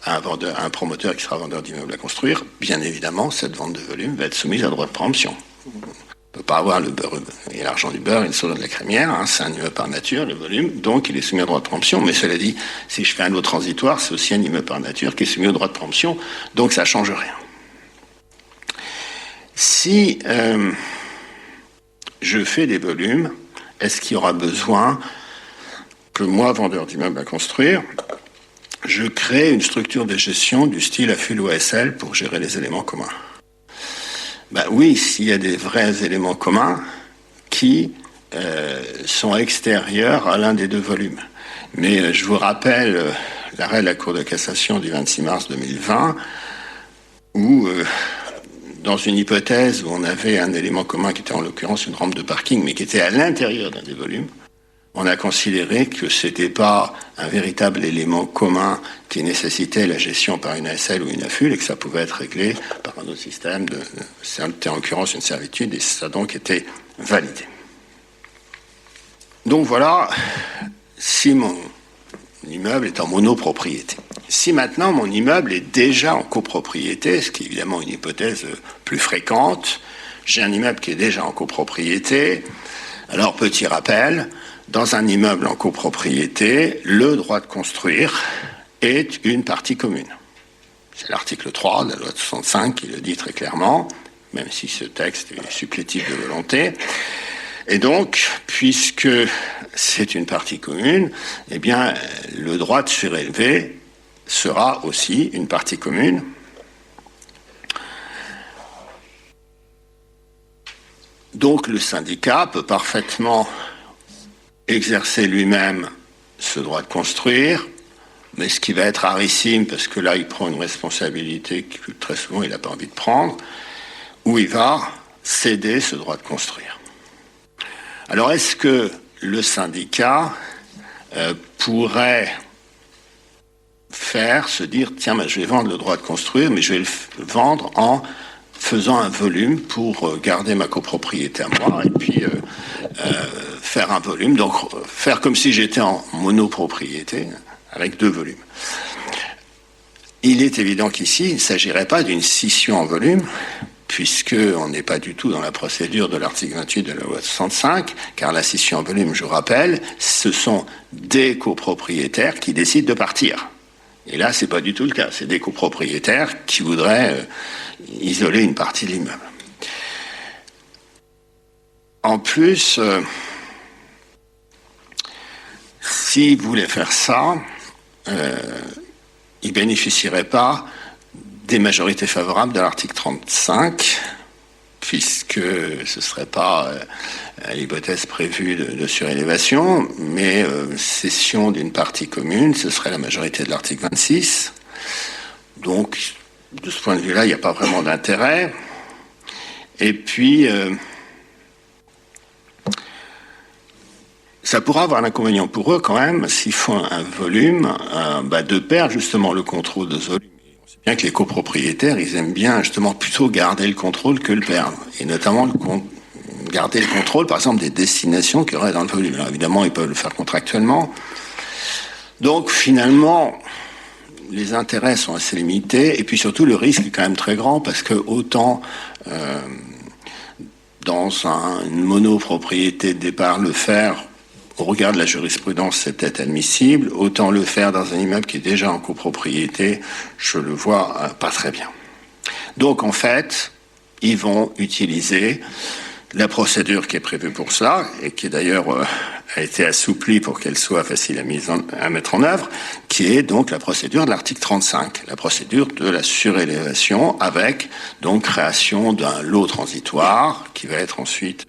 à un promoteur qui sera vendeur d'immeubles à construire. Bien évidemment, cette vente de volume va être soumise à droit de préemption. On ne peut pas avoir le beurre et l'argent du beurre et le solo de la crémière, hein, c'est un immeuble par nature, le volume, donc il est soumis à droit de préemption. Mais cela dit, si je fais un lot transitoire, c'est aussi un immeuble par nature qui est soumis au droit de préemption, donc ça ne change rien. Si je fais des volumes, est-ce qu'il y aura besoin que moi, vendeur d'immeubles à construire, je crée une structure de gestion du style AFUL ou ASL pour gérer les éléments communs? Ben oui, s'il y a des vrais éléments communs qui sont extérieurs à l'un des deux volumes. Mais je vous rappelle l'arrêt de la Cour de cassation du 26 mars 2020 où, dans une hypothèse où on avait un élément commun qui était en l'occurrence une rampe de parking, mais qui était à l'intérieur d'un des volumes, on a considéré que ce n'était pas un véritable élément commun qui nécessitait la gestion par une ASL ou une AFUL et que ça pouvait être réglé par un autre système. C'était en l'occurrence une servitude et ça a donc été validé. Donc voilà, si mon immeuble est en monopropriété. Si maintenant mon immeuble est déjà en copropriété, ce qui est évidemment une hypothèse plus fréquente, j'ai un immeuble qui est déjà en copropriété, alors petit rappel, dans un immeuble en copropriété, le droit de construire est une partie commune. C'est l'article 3 de la loi de 65 qui le dit très clairement, même si ce texte est supplétif de volonté. Et donc, puisque c'est une partie commune, eh bien, le droit de surélever sera aussi une partie commune. Donc, le syndicat peut parfaitement exercer lui-même ce droit de construire, mais ce qui va être rarissime, parce que là, il prend une responsabilité que très souvent, il n'a pas envie de prendre, où il va céder ce droit de construire. Alors, est-ce que le syndicat pourrait se dire, tiens, ben, je vais vendre le droit de construire, mais je vais le vendre en faisant un volume pour garder ma copropriété à moi, et puis faire un volume, donc faire comme si j'étais en monopropriété, avec deux volumes. Il est évident qu'ici, il ne s'agirait pas d'une scission en volume, puisqu'on n'est pas du tout dans la procédure de l'article 28 de la loi 65, car la scission en volume, je rappelle, ce sont des copropriétaires qui décident de partir. Et là, ce n'est pas du tout le cas. C'est des copropriétaires qui voudraient isoler une partie de l'immeuble. En plus, s'ils voulaient faire ça, ils ne bénéficieraient pas des majorités favorables de l'article 35, puisque ce ne serait pas l'hypothèse prévue de surélévation, mais cession d'une partie commune, ce serait la majorité de l'article 26. Donc, de ce point de vue-là, il n'y a pas vraiment d'intérêt. Et puis, ça pourra avoir l'inconvénient pour eux quand même, s'ils font un volume, de perdre justement le contrôle de ce volume. On sait bien que les copropriétaires, ils aiment bien justement plutôt garder le contrôle que le perdre. Et notamment garder le contrôle, par exemple, des destinations qu'il y aurait dans le volume. Alors évidemment, ils peuvent le faire contractuellement. Donc finalement, les intérêts sont assez limités. Et puis surtout, le risque est quand même très grand parce que autant dans une monopropriété de départ le faire, au regard de la jurisprudence, c'est peut-être admissible. Autant le faire dans un immeuble qui est déjà en copropriété, je le vois pas très bien. Donc, en fait, ils vont utiliser la procédure qui est prévue pour cela, et qui d'ailleurs a été assouplie pour qu'elle soit facile à mettre en œuvre, qui est donc la procédure de l'article 35, la procédure de la surélévation, avec donc création d'un lot transitoire qui va être ensuite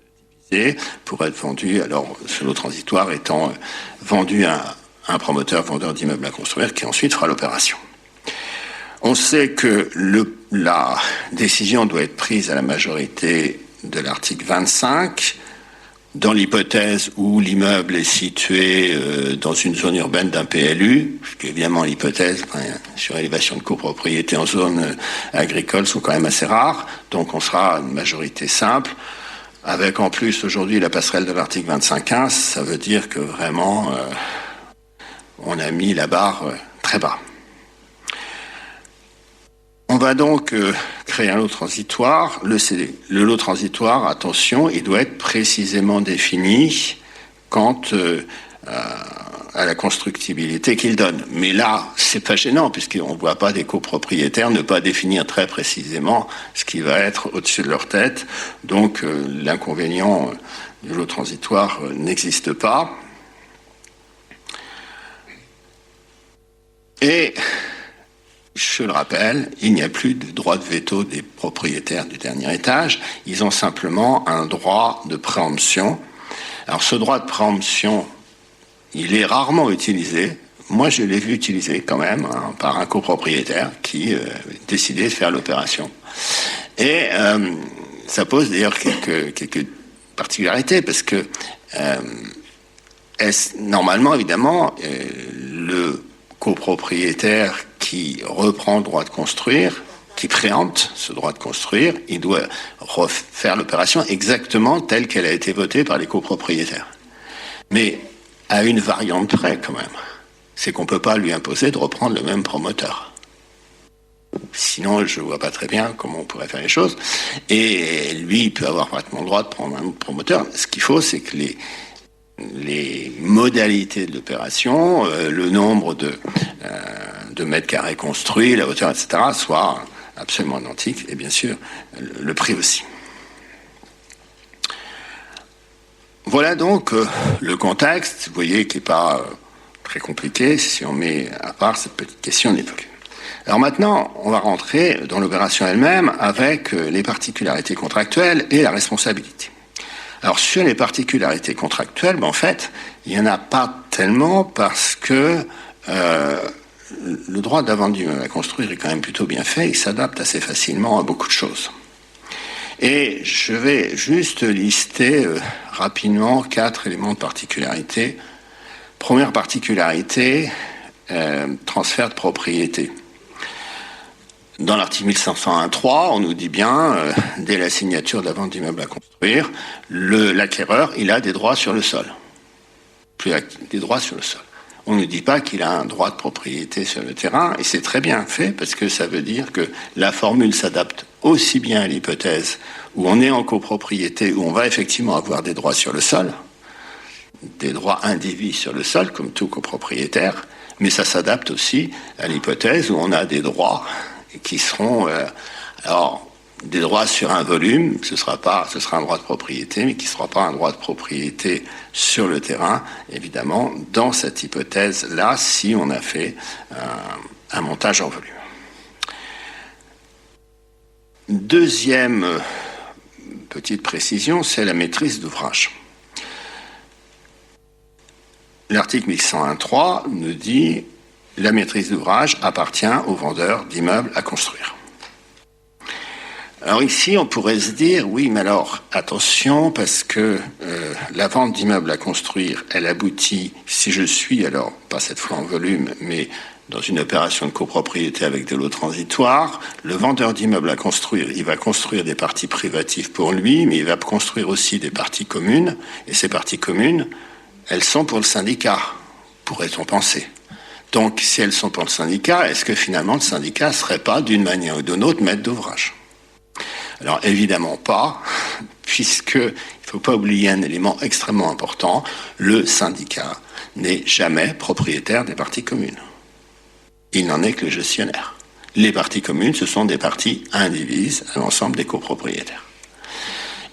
pour être vendu, alors ce lot transitoire étant vendu à un promoteur vendeur d'immeubles à construire qui ensuite fera l'opération. On sait que la décision doit être prise à la majorité de l'article 25 dans l'hypothèse où l'immeuble est situé dans une zone urbaine d'un PLU, parce qu'évidemment l'hypothèse sur élévation de copropriété en zone agricole sont quand même assez rares, donc on sera à une majorité simple. Avec en plus aujourd'hui la passerelle de l'article 25.15, ça veut dire que vraiment on a mis la barre très bas. On va donc créer un lot transitoire. Le lot transitoire, attention, il doit être précisément défini quant à la constructibilité qu'il donne. Mais là, c'est pas gênant, puisqu'on ne voit pas des copropriétaires ne pas définir très précisément ce qui va être au-dessus de leur tête. Donc, l'inconvénient du lot transitoire n'existe pas. Et, je le rappelle, il n'y a plus de droit de veto des propriétaires du dernier étage. Ils ont simplement un droit de préemption. Alors, ce droit de préemption, il est rarement utilisé. Moi, je l'ai vu utilisé quand même par un copropriétaire qui décidait de faire l'opération. Et ça pose d'ailleurs quelques particularités parce que normalement, évidemment, le copropriétaire qui reprend le droit de construire, qui préempte ce droit de construire, il doit refaire l'opération exactement telle qu'elle a été votée par les copropriétaires. Mais à une variante près quand même, c'est qu'on ne peut pas lui imposer de reprendre le même promoteur. Sinon, je ne vois pas très bien comment on pourrait faire les choses. Et lui, il peut avoir pratiquement le droit de prendre un autre promoteur. Ce qu'il faut, c'est que les modalités de l'opération, le nombre de mètres carrés construits, la hauteur, etc., soient absolument identiques. Et bien sûr, le prix aussi. Voilà donc le contexte, vous voyez, qui n'est pas très compliqué si on met à part cette petite question d'époque. Alors maintenant, on va rentrer dans l'opération elle-même avec les particularités contractuelles et la responsabilité. Alors sur les particularités contractuelles, en fait, il n'y en a pas tellement parce que le droit de la vente d'immeuble à construire est quand même plutôt bien fait, il s'adapte assez facilement à beaucoup de choses. Et je vais juste lister rapidement 4 éléments de particularité. Première particularité, transfert de propriété. Dans l'article 1501.3, on nous dit bien, dès la signature de la vente d'immeuble à construire, l'acquéreur, il a des droits sur le sol. Des droits sur le sol. On ne dit pas qu'il a un droit de propriété sur le terrain, et c'est très bien fait, parce que ça veut dire que la formule s'adapte aussi bien à l'hypothèse où on est en copropriété, où on va effectivement avoir des droits sur le sol, des droits indivis sur le sol, comme tout copropriétaire, mais ça s'adapte aussi à l'hypothèse où on a des droits qui seront, des droits sur un volume, ce sera un droit de propriété, mais qui ne sera pas un droit de propriété sur le terrain, évidemment, dans cette hypothèse-là, si on a fait un montage en volume. Deuxième petite précision, c'est la maîtrise d'ouvrage. L'article 1101.3 nous dit « La maîtrise d'ouvrage appartient aux vendeurs d'immeubles à construire ». Alors ici, on pourrait se dire, oui, mais alors, attention, parce que la vente d'immeubles à construire, elle aboutit, si je suis, alors, pas cette fois en volume, mais dans une opération de copropriété avec de l'eau transitoire, le vendeur d'immeubles à construire, il va construire des parties privatives pour lui, mais il va construire aussi des parties communes, et ces parties communes, elles sont pour le syndicat, pourrait-on penser. Donc, si elles sont pour le syndicat, est-ce que finalement le syndicat ne serait pas, d'une manière ou d'une autre, maître d'ouvrage ? Alors évidemment pas, puisqu'il ne faut pas oublier un élément extrêmement important, le syndicat n'est jamais propriétaire des parties communes. Il n'en est que le gestionnaire. Les parties communes, ce sont des parties indivises à l'ensemble des copropriétaires.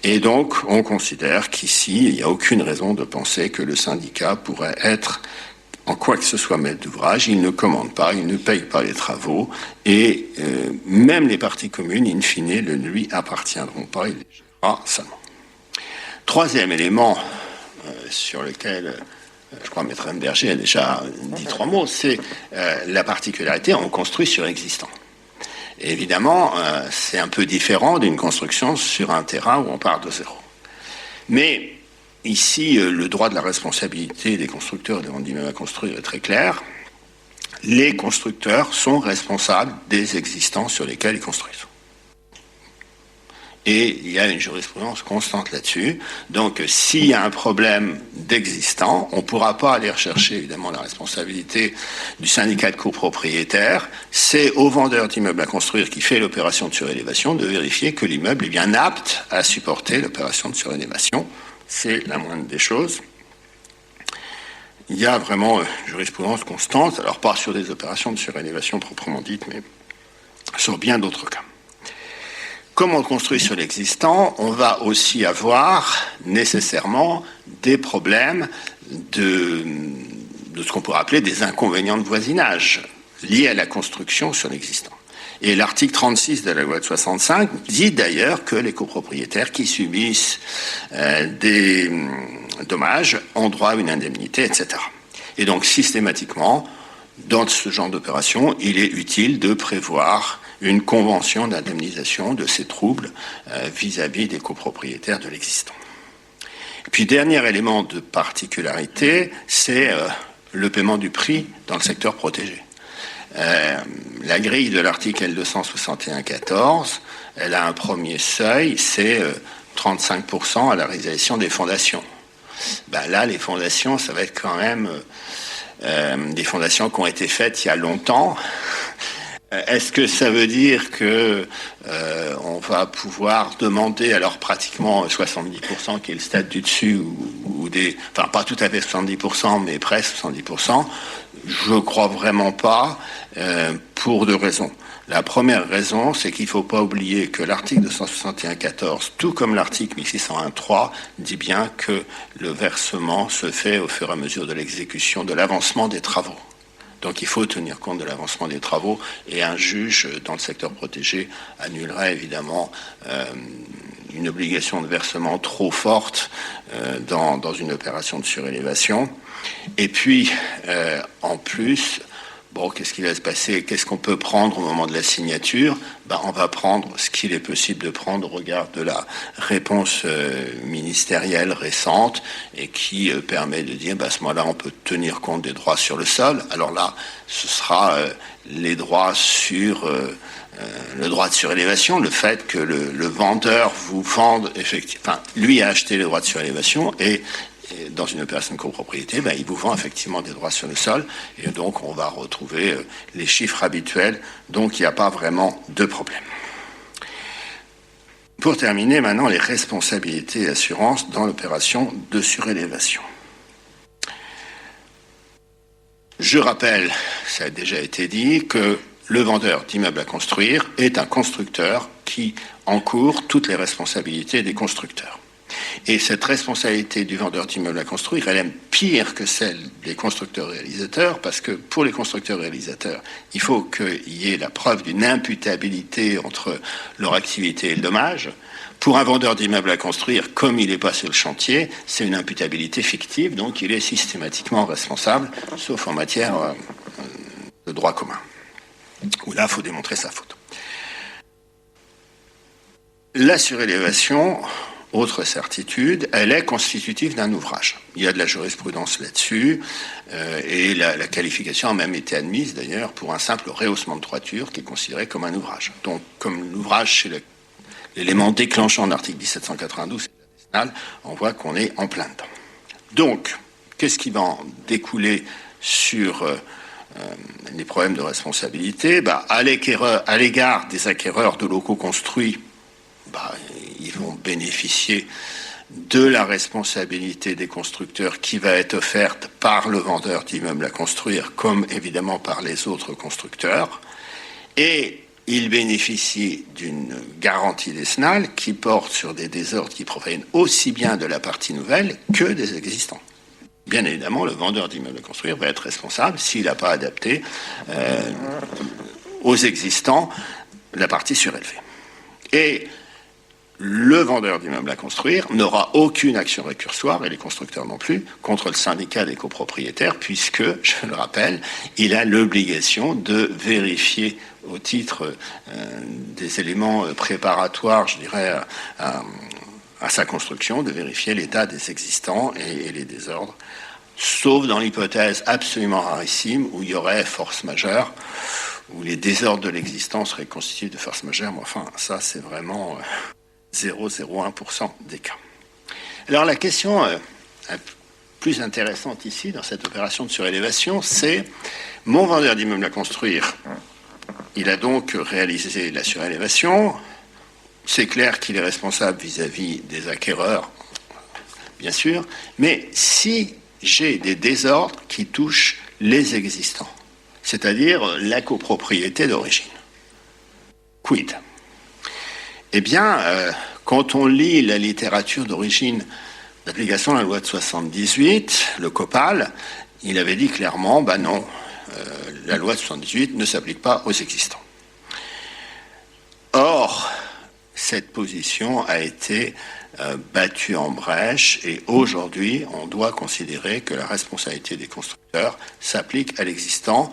Et donc, on considère qu'ici, il n'y a aucune raison de penser que le syndicat pourrait être en quoi que ce soit maître d'ouvrage, il ne commande pas, il ne paye pas les travaux, et même les parties communes, in fine, ne lui appartiendront pas, il les gérera seulement. Troisième élément sur lequel, je crois, Maître Berger a déjà dit 3 mots, c'est la particularité, on construit sur existant. Et évidemment, c'est un peu différent d'une construction sur un terrain où on part de zéro. Mais ici, le droit de la responsabilité des constructeurs des ventes d'immeubles à construire est très clair. Les constructeurs sont responsables des existants sur lesquels ils construisent. Et il y a une jurisprudence constante là-dessus. Donc, s'il y a un problème d'existant, on ne pourra pas aller rechercher, évidemment, la responsabilité du syndicat de copropriétaires. C'est au vendeur d'immeubles à construire qui fait l'opération de surélévation de vérifier que l'immeuble est bien apte à supporter l'opération de surélévation. C'est la moindre des choses. Il y a vraiment une jurisprudence constante, alors pas sur des opérations de surélévation proprement dites, mais sur bien d'autres cas. Comme on construit sur l'existant, on va aussi avoir nécessairement des problèmes de ce qu'on pourrait appeler des inconvénients de voisinage liés à la construction sur l'existant. Et l'article 36 de la loi de 65 dit d'ailleurs que les copropriétaires qui subissent des dommages ont droit à une indemnité, etc. Et donc systématiquement, dans ce genre d'opération, il est utile de prévoir une convention d'indemnisation de ces troubles vis-à-vis des copropriétaires de l'existant. Et puis, dernier élément de particularité, c'est le paiement du prix dans le secteur protégé. La grille de l'article L261-14, elle a un premier seuil, c'est 35% à la réalisation des fondations. Ben là, les fondations, ça va être quand même des fondations qui ont été faites il y a longtemps. Est-ce que ça veut dire que on va pouvoir demander alors pratiquement 70% qui est le stade du dessus ou des, enfin pas tout à fait 70% mais presque 70%? Je crois vraiment pas, pour 2 raisons. La première raison, c'est qu'il ne faut pas oublier que l'article 261-14, tout comme l'article 1601-3, dit bien que le versement se fait au fur et à mesure de l'exécution, de l'avancement des travaux. Donc il faut tenir compte de l'avancement des travaux, et un juge dans le secteur protégé annulerait évidemment une obligation de versement trop forte dans une opération de surélévation. Et puis, en plus, bon, qu'est-ce qui va se passer? Qu'est-ce qu'on peut prendre au moment de la signature? Ben, on va prendre ce qu'il est possible de prendre au regard de la réponse ministérielle récente et qui permet de dire, ben, à ce moment-là, on peut tenir compte des droits sur le sol. Alors là, ce sera les droits sur le droit de surélévation, le fait que le vendeur vous vende effectivement, enfin, lui a acheté les droits de surélévation et dans une opération de copropriété, ben, il vous vend effectivement des droits sur le sol, et donc on va retrouver les chiffres habituels, donc il n'y a pas vraiment de problème. Pour terminer, maintenant, les responsabilités et assurances dans l'opération de surélévation. Je rappelle, ça a déjà été dit, que le vendeur d'immeubles à construire est un constructeur qui encourt toutes les responsabilités des constructeurs. Et cette responsabilité du vendeur d'immeuble à construire, elle est même pire que celle des constructeurs-réalisateurs, parce que pour les constructeurs-réalisateurs, il faut qu'il y ait la preuve d'une imputabilité entre leur activité et le dommage. Pour un vendeur d'immeuble à construire, comme il n'est pas sur le chantier, c'est une imputabilité fictive, donc il est systématiquement responsable, sauf en matière de droit commun, où là, il faut démontrer sa faute. La surélévation, autre certitude, elle est constitutive d'un ouvrage. Il y a de la jurisprudence là-dessus, et la qualification a même été admise d'ailleurs pour un simple rehaussement de toiture qui est considéré comme un ouvrage. Donc, comme l'ouvrage, c'est l'élément déclenchant de l'article 1792, on voit qu'on est en plein dedans. Donc, qu'est-ce qui va en découler sur les problèmes de responsabilité? À l'égard des acquéreurs de locaux construits, ils vont bénéficier de la responsabilité des constructeurs qui va être offerte par le vendeur d'immeubles à construire, comme évidemment par les autres constructeurs. Et ils bénéficient d'une garantie décennale qui porte sur des désordres qui proviennent aussi bien de la partie nouvelle que des existants. Bien évidemment, le vendeur d'immeubles à construire va être responsable s'il n'a pas adapté aux existants la partie surélevée. Et le vendeur d'immeubles à construire n'aura aucune action récursoire, et les constructeurs non plus, contre le syndicat des copropriétaires, puisque, je le rappelle, il a l'obligation de vérifier au titre des éléments préparatoires, je dirais, à sa construction, de vérifier l'état des existants et les désordres, sauf dans l'hypothèse absolument rarissime où il y aurait force majeure, où les désordres de l'existant seraient constitutifs de force majeure, mais enfin, ça, c'est vraiment 0,01% des cas. Alors, la question plus intéressante ici, dans cette opération de surélévation, c'est mon vendeur d'immeuble à construire. Il a donc réalisé la surélévation. C'est clair qu'il est responsable vis-à-vis des acquéreurs, bien sûr, mais si j'ai des désordres qui touchent les existants, c'est-à-dire la copropriété d'origine, quid? Eh bien, quand on lit la littérature d'origine d'application de la loi de 78, le COPAL, il avait dit clairement, non, la loi de 78 ne s'applique pas aux existants. Or, cette position a été battue en brèche, et aujourd'hui, on doit considérer que la responsabilité des constructeurs s'applique à l'existant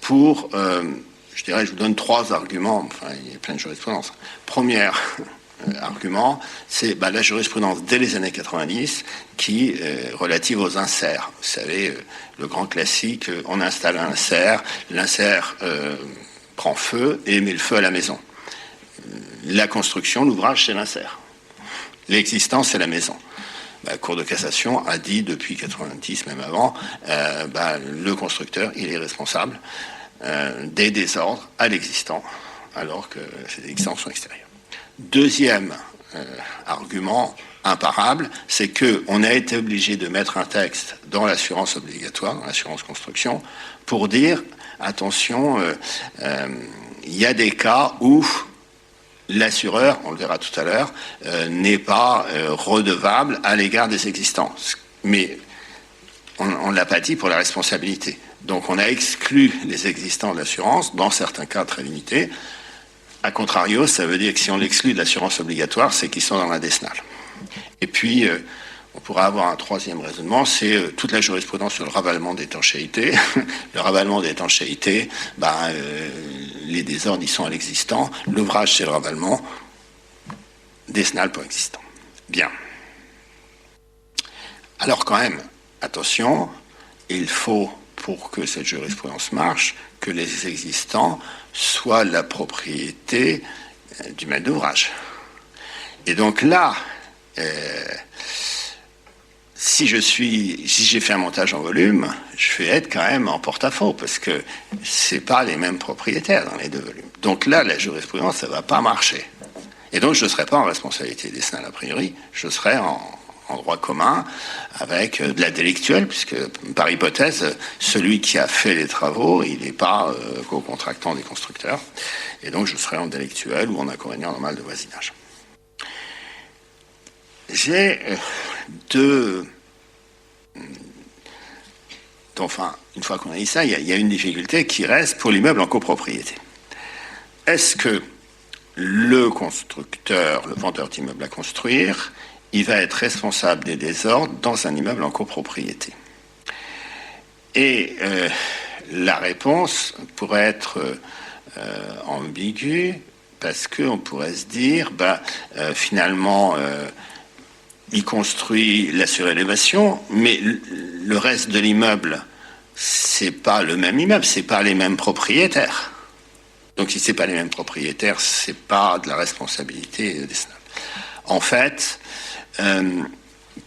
pour... je vous donne 3 arguments, enfin, il y a plein de jurisprudence. Premier argument, c'est la jurisprudence dès les années 90 qui est relative aux inserts. Vous savez, le grand classique, on installe un insert, l'insert prend feu et met le feu à la maison. La construction, l'ouvrage, c'est l'insert. L'existant, c'est la maison. La Cour de cassation a dit depuis 90, même avant, le constructeur, il est responsable des désordres à l'existant, alors que ces existants sont extérieurs. Deuxième argument imparable, c'est qu'on a été obligé de mettre un texte dans l'assurance obligatoire, dans l'assurance construction, pour dire, attention, il y a des cas où l'assureur, on le verra tout à l'heure, n'est pas redevable à l'égard des existants. Mais on ne l'a pas dit pour la responsabilité. Donc on a exclu les existants de l'assurance, dans certains cas très limités. A contrario, ça veut dire que si on l'exclut de l'assurance obligatoire, c'est qu'ils sont dans la décennale. Et puis, on pourra avoir un troisième raisonnement, c'est toute la jurisprudence sur le ravalement d'étanchéité. Le ravalement d'étanchéité, les désordres, ils sont à l'existant. L'ouvrage, c'est le ravalement. Décennale pour existant. Bien. Alors quand même, attention, il faut, pour que cette jurisprudence marche, que les existants soient la propriété du maître d'ouvrage. Et donc là, si j'ai fait un montage en volume, je vais être quand même en porte-à-faux, parce que c'est pas les mêmes propriétaires dans les deux volumes. Donc là, la jurisprudence, ça va pas marcher. Et donc, je ne serai pas en responsabilité décennale a priori, je serai en droit commun avec de la délictuelle, puisque par hypothèse, celui qui a fait les travaux, il n'est pas co-contractant des constructeurs, et donc je serai en délictuel ou en inconvénient normal de voisinage. j'ai deux... Enfin, une fois qu'on a dit ça, il y a une difficulté qui reste pour l'immeuble en copropriété. Est-ce que le constructeur, le vendeur d'immeuble à construire, il va être responsable des désordres dans un immeuble en copropriété? Et la réponse pourrait être ambiguë, parce qu'on pourrait se dire, finalement, il construit la surélévation, mais le reste de l'immeuble, c'est pas le même immeuble, c'est pas les mêmes propriétaires. Donc si c'est pas les mêmes propriétaires, c'est pas de la responsabilité des SNAP. En fait,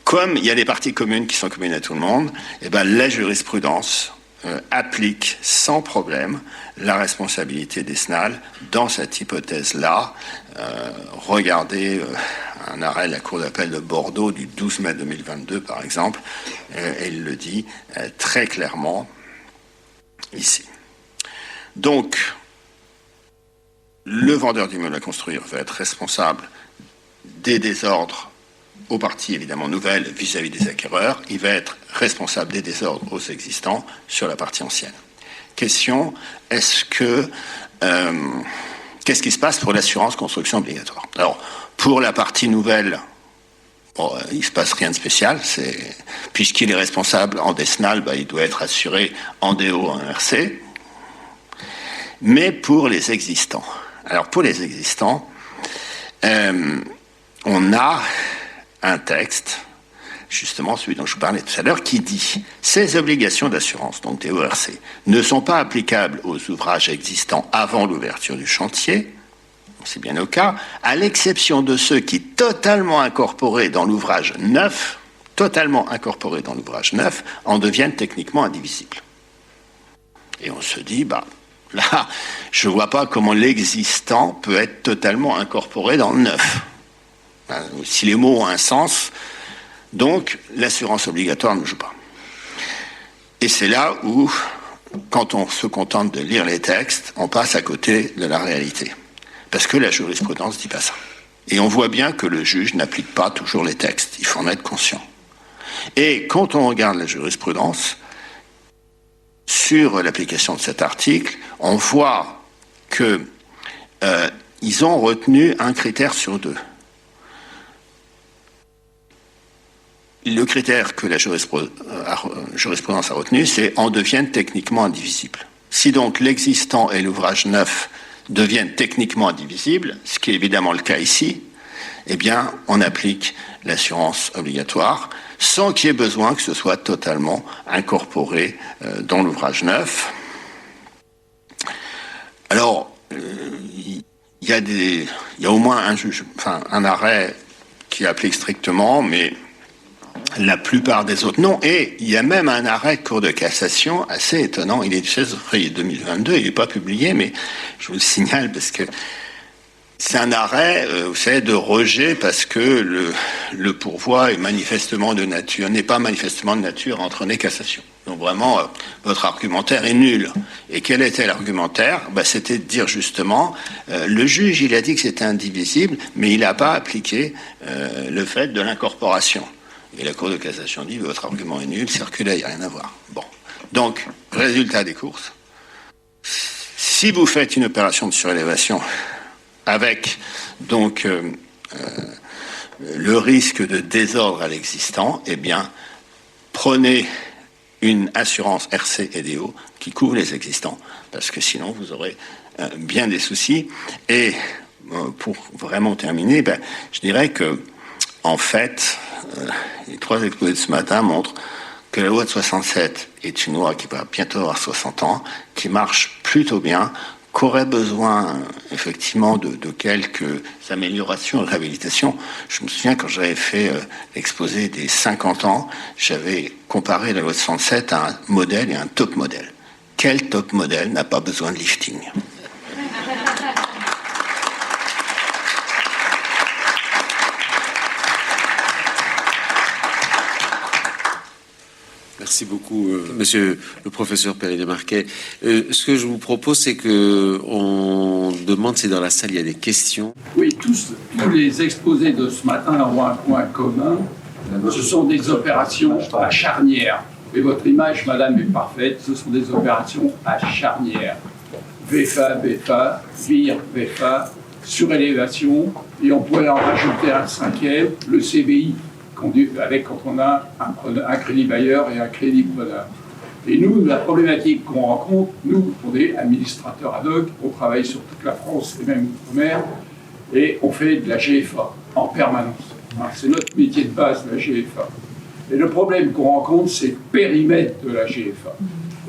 comme il y a des parties communes qui sont communes à tout le monde, la jurisprudence applique sans problème la responsabilité des SNAL dans cette hypothèse-là. Regardez un arrêt de la Cour d'appel de Bordeaux du 12 mai 2022, par exemple, et il le dit très clairement ici. Donc, le vendeur d'immeuble à construire va être responsable des désordres aux parties évidemment nouvelles vis-à-vis des acquéreurs. Il va être responsable des désordres aux existants sur la partie ancienne. Question, qu'est-ce qui se passe pour l'assurance construction obligatoire? Alors, pour la partie nouvelle, il ne se passe rien de spécial. Puisqu'il est responsable en DSNAL, il doit être assuré en DO, en RC. Mais pour les existants, alors pour les existants, on a un texte, justement celui dont je vous parlais tout à l'heure, qui dit « Ces obligations d'assurance, donc DORC, ne sont pas applicables aux ouvrages existants avant l'ouverture du chantier, c'est bien au cas, à l'exception de ceux qui, totalement incorporés dans l'ouvrage neuf, en deviennent techniquement indivisibles. » Et on se dit, là, je ne vois pas comment l'existant peut être totalement incorporé dans le neuf. Si les mots ont un sens, donc l'assurance obligatoire ne joue pas. Et c'est là où, quand on se contente de lire les textes, on passe à côté de la réalité. Parce que la jurisprudence ne dit pas ça. Et on voit bien que le juge n'applique pas toujours les textes. Il faut en être conscient. Et quand on regarde la jurisprudence, sur l'application de cet article, on voit qu'ils ont retenu un critère sur deux. Le critère que la jurisprudence a retenu, c'est « en deviennent techniquement indivisibles ». Si donc l'existant et l'ouvrage neuf deviennent techniquement indivisibles, ce qui est évidemment le cas ici, eh bien, on applique l'assurance obligatoire sans qu'il y ait besoin que ce soit totalement incorporé dans l'ouvrage neuf. Alors, il y a au moins un arrêt qui applique strictement, mais la plupart des autres non. Et il y a même un arrêt de Cour de cassation assez étonnant. Il est du 16 février 2022. Il n'est pas publié, mais je vous le signale parce que c'est un arrêt, vous savez, de rejet parce que le pourvoi est manifestement de nature, n'est pas manifestement de nature à entraîner cassation. Donc vraiment, votre argumentaire est nul. Et quel était l'argumentaire? C'était de dire justement, le juge, il a dit que c'était indivisible, mais il n'a pas appliqué le fait de l'incorporation. Et la Cour de cassation dit, votre argument est nul, circulaire, il n'y a rien à voir. Bon. Donc, résultat des courses. Si vous faites une opération de surélévation avec donc le risque de désordre à l'existant, eh bien, prenez une assurance RC et DO qui couvre les existants, parce que sinon vous aurez bien des soucis. Et pour vraiment terminer, je dirais que en fait, les trois exposés de ce matin montrent que la loi de 67 est une loi qui va bientôt avoir 60 ans, qui marche plutôt bien, qu'aurait besoin effectivement de quelques améliorations et réhabilitations. Je me souviens quand j'avais fait l'exposé des 50 ans, j'avais comparé la loi de 67 à un modèle et un top modèle. Quel top modèle n'a pas besoin de lifting ? Merci beaucoup, monsieur le professeur Perrinet-Marquet. Ce que je vous propose, c'est que on demande si dans la salle il y a des questions. Oui. tous les exposés de ce matin ont un point commun. Ce sont des opérations à charnière. Et votre image, madame, est parfaite. Ce sont des opérations à charnière. VFA, BFA, VIR, VFA, surélévation. Et on pourrait en rajouter un cinquième, le CBI, avec quand on a un crédit bailleur et un crédit preneur. Et nous, la problématique qu'on rencontre, nous, on est administrateurs ad hoc, on travaille sur toute la France et même outre-mer, et on fait de la GFA en permanence. C'est notre métier de base, la GFA. Et le problème qu'on rencontre, c'est le périmètre de la GFA.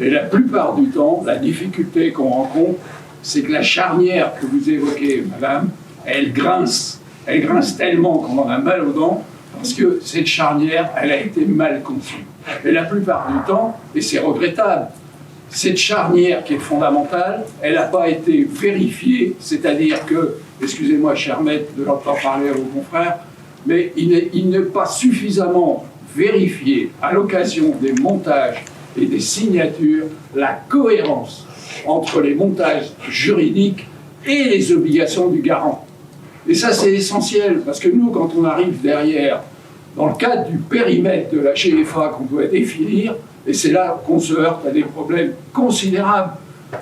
Et la plupart du temps, la difficulté qu'on rencontre, c'est que la charnière que vous évoquez, madame, elle grince. Elle grince tellement qu'on en a mal aux dents, parce que cette charnière, elle a été mal conçue. Et la plupart du temps, et c'est regrettable, cette charnière qui est fondamentale, elle n'a pas été vérifiée, c'est-à-dire que, excusez-moi, cher maître, de l'entendre parler à vos confrères, mais il n'est pas suffisamment vérifié à l'occasion des montages et des signatures la cohérence entre les montages juridiques et les obligations du garant. Et ça, c'est essentiel, parce que nous, quand on arrive derrière, dans le cadre du périmètre de la GFA qu'on doit définir, et c'est là qu'on se heurte à des problèmes considérables,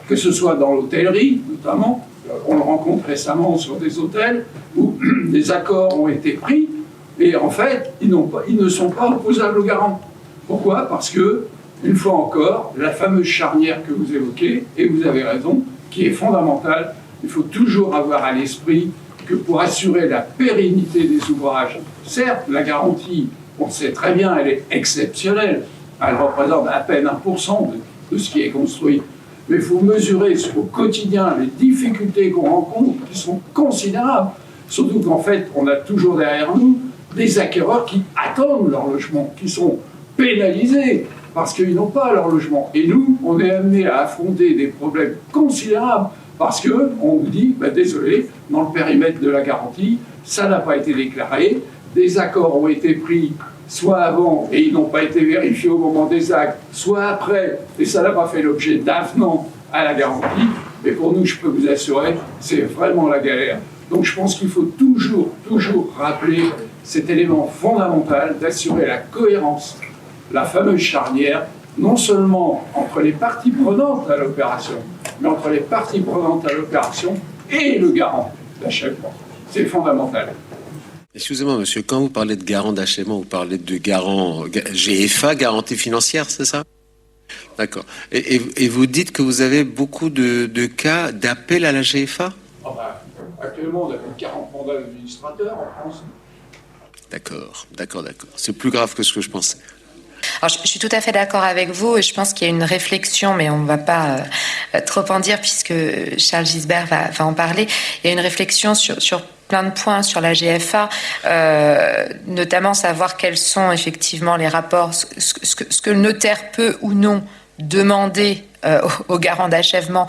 que ce soit dans l'hôtellerie, notamment, on le rencontre récemment sur des hôtels, où des accords ont été pris, et en fait, ils ne sont pas opposables aux garants. Pourquoi ? Parce que, une fois encore, la fameuse charnière que vous évoquez, et vous avez raison, qui est fondamentale, il faut toujours avoir à l'esprit que pour assurer la pérennité des ouvrages, certes, la garantie, on sait très bien, elle est exceptionnelle, elle représente à peine 1% de ce qui est construit, mais il faut mesurer au quotidien les difficultés qu'on rencontre qui sont considérables, surtout qu'en fait, on a toujours derrière nous des acquéreurs qui attendent leur logement, qui sont pénalisés parce qu'ils n'ont pas leur logement. Et nous, on est amenés à affronter des problèmes considérables parce qu'on nous dit, désolé, dans le périmètre de la garantie, ça n'a pas été déclaré, des accords ont été pris soit avant et ils n'ont pas été vérifiés au moment des actes, soit après, et ça n'a pas fait l'objet d'avenant à la garantie. Mais pour nous, je peux vous assurer, c'est vraiment la galère. Donc je pense qu'il faut toujours rappeler cet élément fondamental d'assurer la cohérence, la fameuse charnière, non seulement entre les parties prenantes à l'opération, mais entre les parties prenantes à l'opération et le garant d'achèvement. C'est fondamental. Excusez-moi, monsieur, quand vous parlez de garant d'achèvement, vous parlez de garant GFA, garantie financière, c'est ça ? D'accord. Et vous dites que vous avez beaucoup de cas d'appel à la GFA ? Actuellement, on a plus de 40 mandats d'administrateurs en France. D'accord. C'est plus grave que ce que je pensais. Alors, je suis tout à fait d'accord avec vous et je pense qu'il y a une réflexion, mais on ne va pas trop en dire puisque Charles Gisbert va en parler. Il y a une réflexion sur plein de points sur la GFA, notamment savoir quels sont effectivement les rapports, ce que le notaire peut ou non demander au garant d'achèvement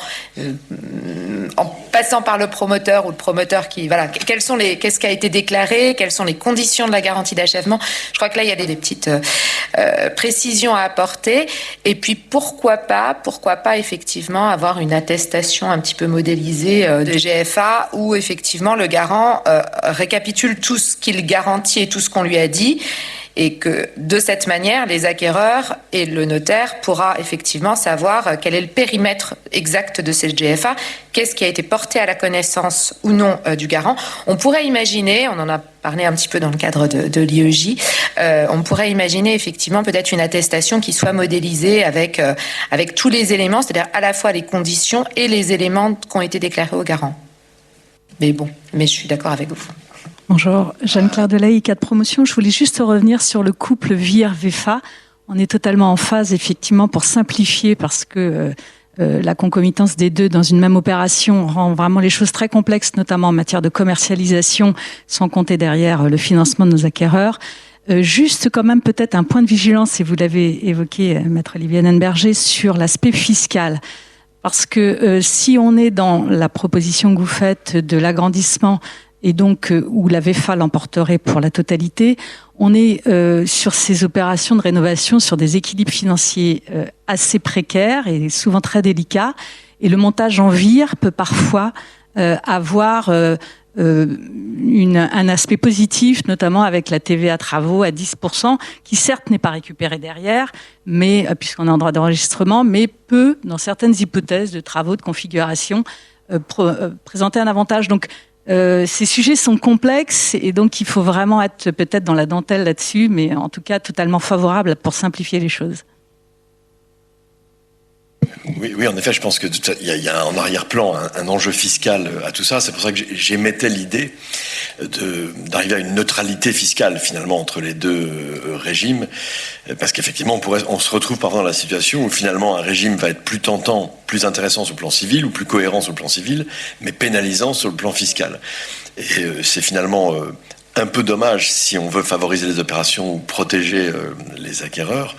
en passant par le promoteur ou le promoteur qu'est-ce qui a été déclaré, quelles sont les conditions de la garantie d'achèvement. Je crois que là il y a des petites précisions à apporter et puis pourquoi pas effectivement avoir une attestation un petit peu modélisée de GFA où effectivement le garant récapitule tout ce qu'il garantit et tout ce qu'on lui a dit. Et que de cette manière, les acquéreurs et le notaire pourra effectivement savoir quel est le périmètre exact de cette GFA, qu'est-ce qui a été porté à la connaissance ou non du garant. On pourrait imaginer, on en a parlé un petit peu dans le cadre de l'IEJ, on pourrait imaginer effectivement peut-être une attestation qui soit modélisée avec tous les éléments, c'est-à-dire à la fois les conditions et les éléments qui ont été déclarés au garant. Mais je suis d'accord avec vous. Bonjour, Jeanne-Claire Delahaye, ICAT Promotion. Je voulais juste revenir sur le couple VIR-VFA. On est totalement en phase, effectivement, pour simplifier, parce que la concomitance des deux dans une même opération rend vraiment les choses très complexes, notamment en matière de commercialisation, sans compter derrière le financement de nos acquéreurs. Juste quand même peut-être un point de vigilance, et vous l'avez évoqué, Maître Olivier Nenberger, sur l'aspect fiscal. Parce que si on est dans la proposition que vous faites de l'agrandissement, et donc où la VFA l'emporterait pour la totalité, on est sur ces opérations de rénovation sur des équilibres financiers assez précaires et souvent très délicats. Et le montage en VIR peut parfois avoir un aspect positif, notamment avec la TVA travaux à 10%, qui certes n'est pas récupérée derrière, mais puisqu'on est en droit d'enregistrement, mais peut, dans certaines hypothèses de travaux de configuration, présenter un avantage. Donc, ces sujets sont complexes et donc il faut vraiment être peut-être dans la dentelle là-dessus, mais en tout cas totalement favorable pour simplifier les choses. Oui, en effet, je pense qu'il y a en arrière-plan un enjeu fiscal à tout ça. C'est pour ça que j'émettais l'idée d'arriver à une neutralité fiscale finalement entre les deux régimes, parce qu'effectivement on se retrouve parfois dans la situation où finalement un régime va être plus tentant, plus intéressant sur le plan civil ou plus cohérent sur le plan civil, mais pénalisant sur le plan fiscal. Et c'est finalement un peu dommage, si on veut favoriser les opérations ou protéger les acquéreurs,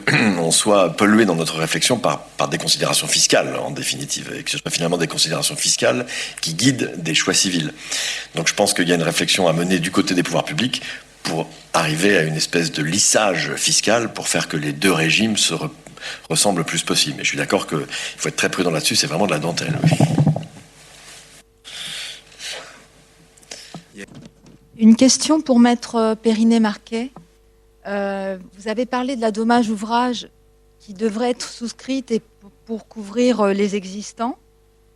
qu'on soit pollué dans notre réflexion par des considérations fiscales, en définitive, et que ce soit finalement des considérations fiscales qui guident des choix civils. Donc je pense qu'il y a une réflexion à mener du côté des pouvoirs publics pour arriver à une espèce de lissage fiscal pour faire que les deux régimes se ressemblent le plus possible. Mais je suis d'accord qu'il faut être très prudent là-dessus, c'est vraiment de la dentelle. Oui. Une question pour Maître Périnet-Marquet. Vous avez parlé de la dommage ouvrage qui devrait être souscrite et pour couvrir les existants.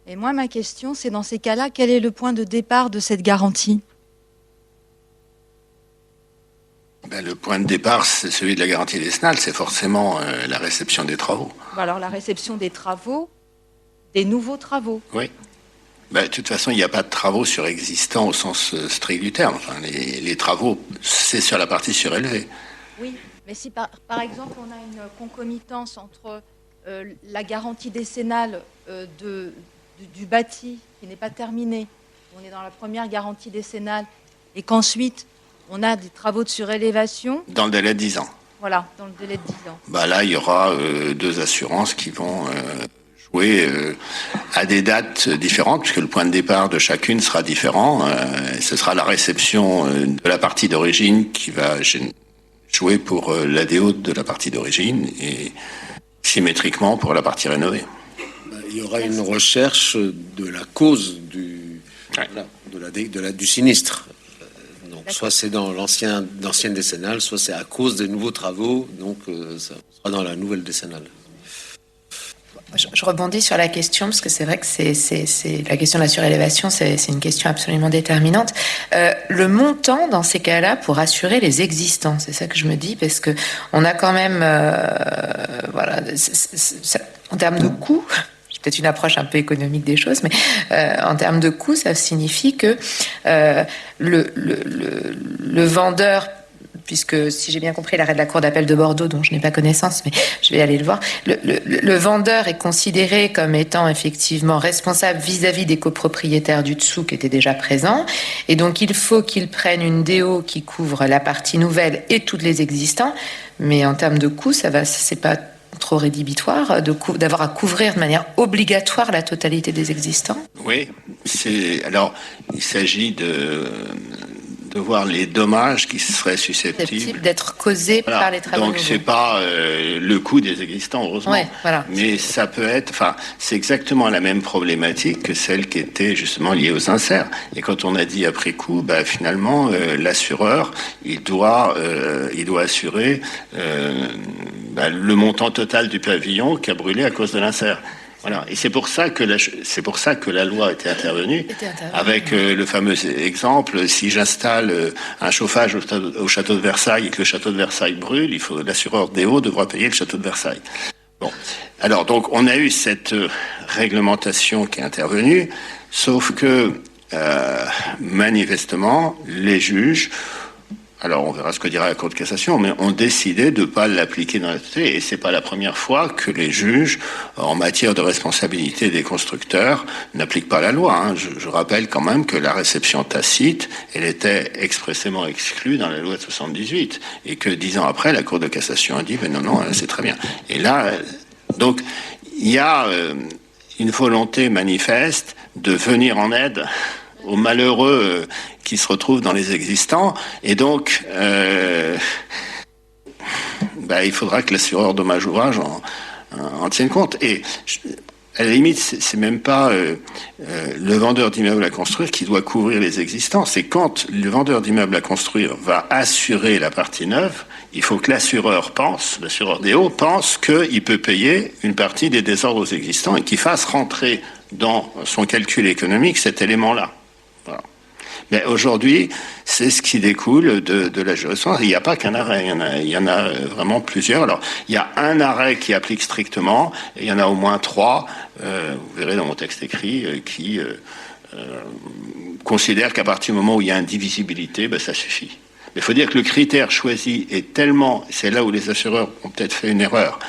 Et moi, ma question, c'est dans ces cas-là, quel est le point de départ de cette garantie ? Le point de départ, c'est celui de la garantie décennale, c'est forcément la réception des travaux. Alors, la réception des travaux, des nouveaux travaux. Oui. De toute façon, il n'y a pas de travaux surexistants au sens strict du terme. Enfin, les travaux, c'est sur la partie surélevée. Oui, mais si par exemple on a une concomitance entre la garantie décennale du bâti qui n'est pas terminé, on est dans la première garantie décennale, et qu'ensuite on a des travaux de surélévation. Dans le délai de 10 ans. Voilà, dans le délai de 10 ans. Là, il y aura deux assurances qui vont jouer à des dates différentes, puisque le point de départ de chacune sera différent. Ce sera la réception de la partie d'origine qui va jouer pour l'ADO de la partie d'origine et symétriquement pour la partie rénovée. Il y aura une recherche de la cause du sinistre. Donc, soit c'est dans l'ancienne décennale, soit c'est à cause des nouveaux travaux. Donc, ça sera dans la nouvelle décennale. Je rebondis sur la question, parce que c'est vrai que c'est la question de la surélévation, c'est une question absolument déterminante. Le montant, dans ces cas-là, pour assurer les existants, c'est ça que je me dis, parce que on a quand même, en termes de coûts, c'est peut-être une approche un peu économique des choses, mais en termes de coûts, ça signifie que le vendeur, puisque si j'ai bien compris l'arrêt de la Cour d'appel de Bordeaux, dont je n'ai pas connaissance, mais je vais aller le voir, le vendeur est considéré comme étant effectivement responsable vis-à-vis des copropriétaires du dessous qui étaient déjà présents, et donc il faut qu'il prenne une DO qui couvre la partie nouvelle et toutes les existants, mais en termes de coûts, c'est pas trop rédhibitoire d'avoir à couvrir de manière obligatoire la totalité des existants. Oui, alors il s'agit de voir les dommages qui seraient susceptibles d'être causés par les travaux. Donc c'est pas le coût des existants, heureusement. Ouais, voilà. Mais ça peut être, c'est exactement la même problématique que celle qui était justement liée aux inserts. Et quand on a dit après coup, finalement l'assureur il doit assurer le montant total du pavillon qui a brûlé à cause de l'insert. Voilà, et c'est pour ça que la loi était intervenue avec le fameux exemple, si j'installe un chauffage au château de Versailles et que le château de Versailles brûle, l'assureur DO devra payer le château de Versailles. Bon, alors donc on a eu cette réglementation qui est intervenue, sauf que manifestement les juges, alors on verra ce que dira la Cour de cassation, mais ont décidé de ne pas l'appliquer dans la totalité. Et c'est pas la première fois que les juges, en matière de responsabilité des constructeurs, n'appliquent pas la loi. Je rappelle quand même que la réception tacite, elle était expressément exclue dans la loi de 78. Et que 10 ans après, la Cour de cassation a dit, non, c'est très bien. Et là, donc, il y a une volonté manifeste de venir en aide aux malheureux qui se retrouvent dans les existants, et donc il faudra que l'assureur dommage ouvrage en tienne compte. Et à la limite, c'est même pas le vendeur d'immeubles à construire qui doit couvrir les existants. C'est quand le vendeur d'immeubles à construire va assurer la partie neuve, il faut que l'assureur des hauts pense qu'il peut payer une partie des désordres existants et qu'il fasse rentrer dans son calcul économique cet élément-là. Voilà. Mais aujourd'hui, c'est ce qui découle de la jurisprudence. Il n'y a pas qu'un arrêt, il y en a vraiment plusieurs. Alors, il y a un arrêt qui applique strictement, et il y en a au moins 3, vous verrez dans mon texte écrit, qui considèrent qu'à partir du moment où il y a indivisibilité, ça suffit. Mais il faut dire que le critère choisi est tellement... C'est là où les assureurs ont peut-être fait une erreur,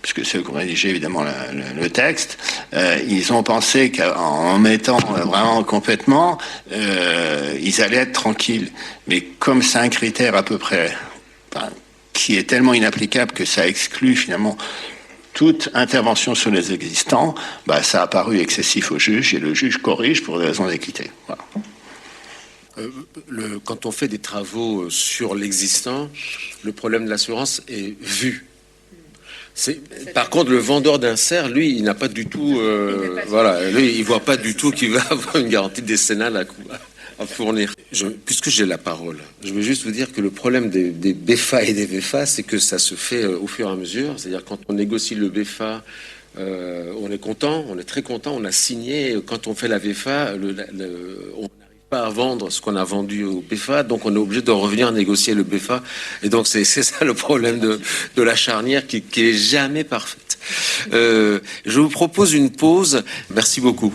puisque ceux qui ont rédigé évidemment le texte, ils ont pensé qu'en mettant vraiment complètement, ils allaient être tranquilles. Mais comme c'est un critère à peu près qui est tellement inapplicable que ça exclut finalement toute intervention sur les existants, ça a paru excessif au juge et le juge corrige pour des raisons d'équité. Voilà. Quand on fait des travaux sur l'existant, le problème de l'assurance est vu. Par contre, le vendeur d'insert, lui, il n'a pas du tout, lui, il voit pas du tout qu'il va avoir une garantie décennale à fournir. Puisque j'ai la parole, je veux juste vous dire que le problème des BEFA et des VEFA, c'est que ça se fait au fur et à mesure. C'est-à-dire quand on négocie le BEFA, on est content, on est très content, on a signé. Quand on fait la VEFA, on à vendre ce qu'on a vendu au BEFA, donc on est obligé de revenir négocier le BEFA, et donc c'est ça le problème de la charnière qui est jamais parfaite. Je vous propose une pause. Merci beaucoup.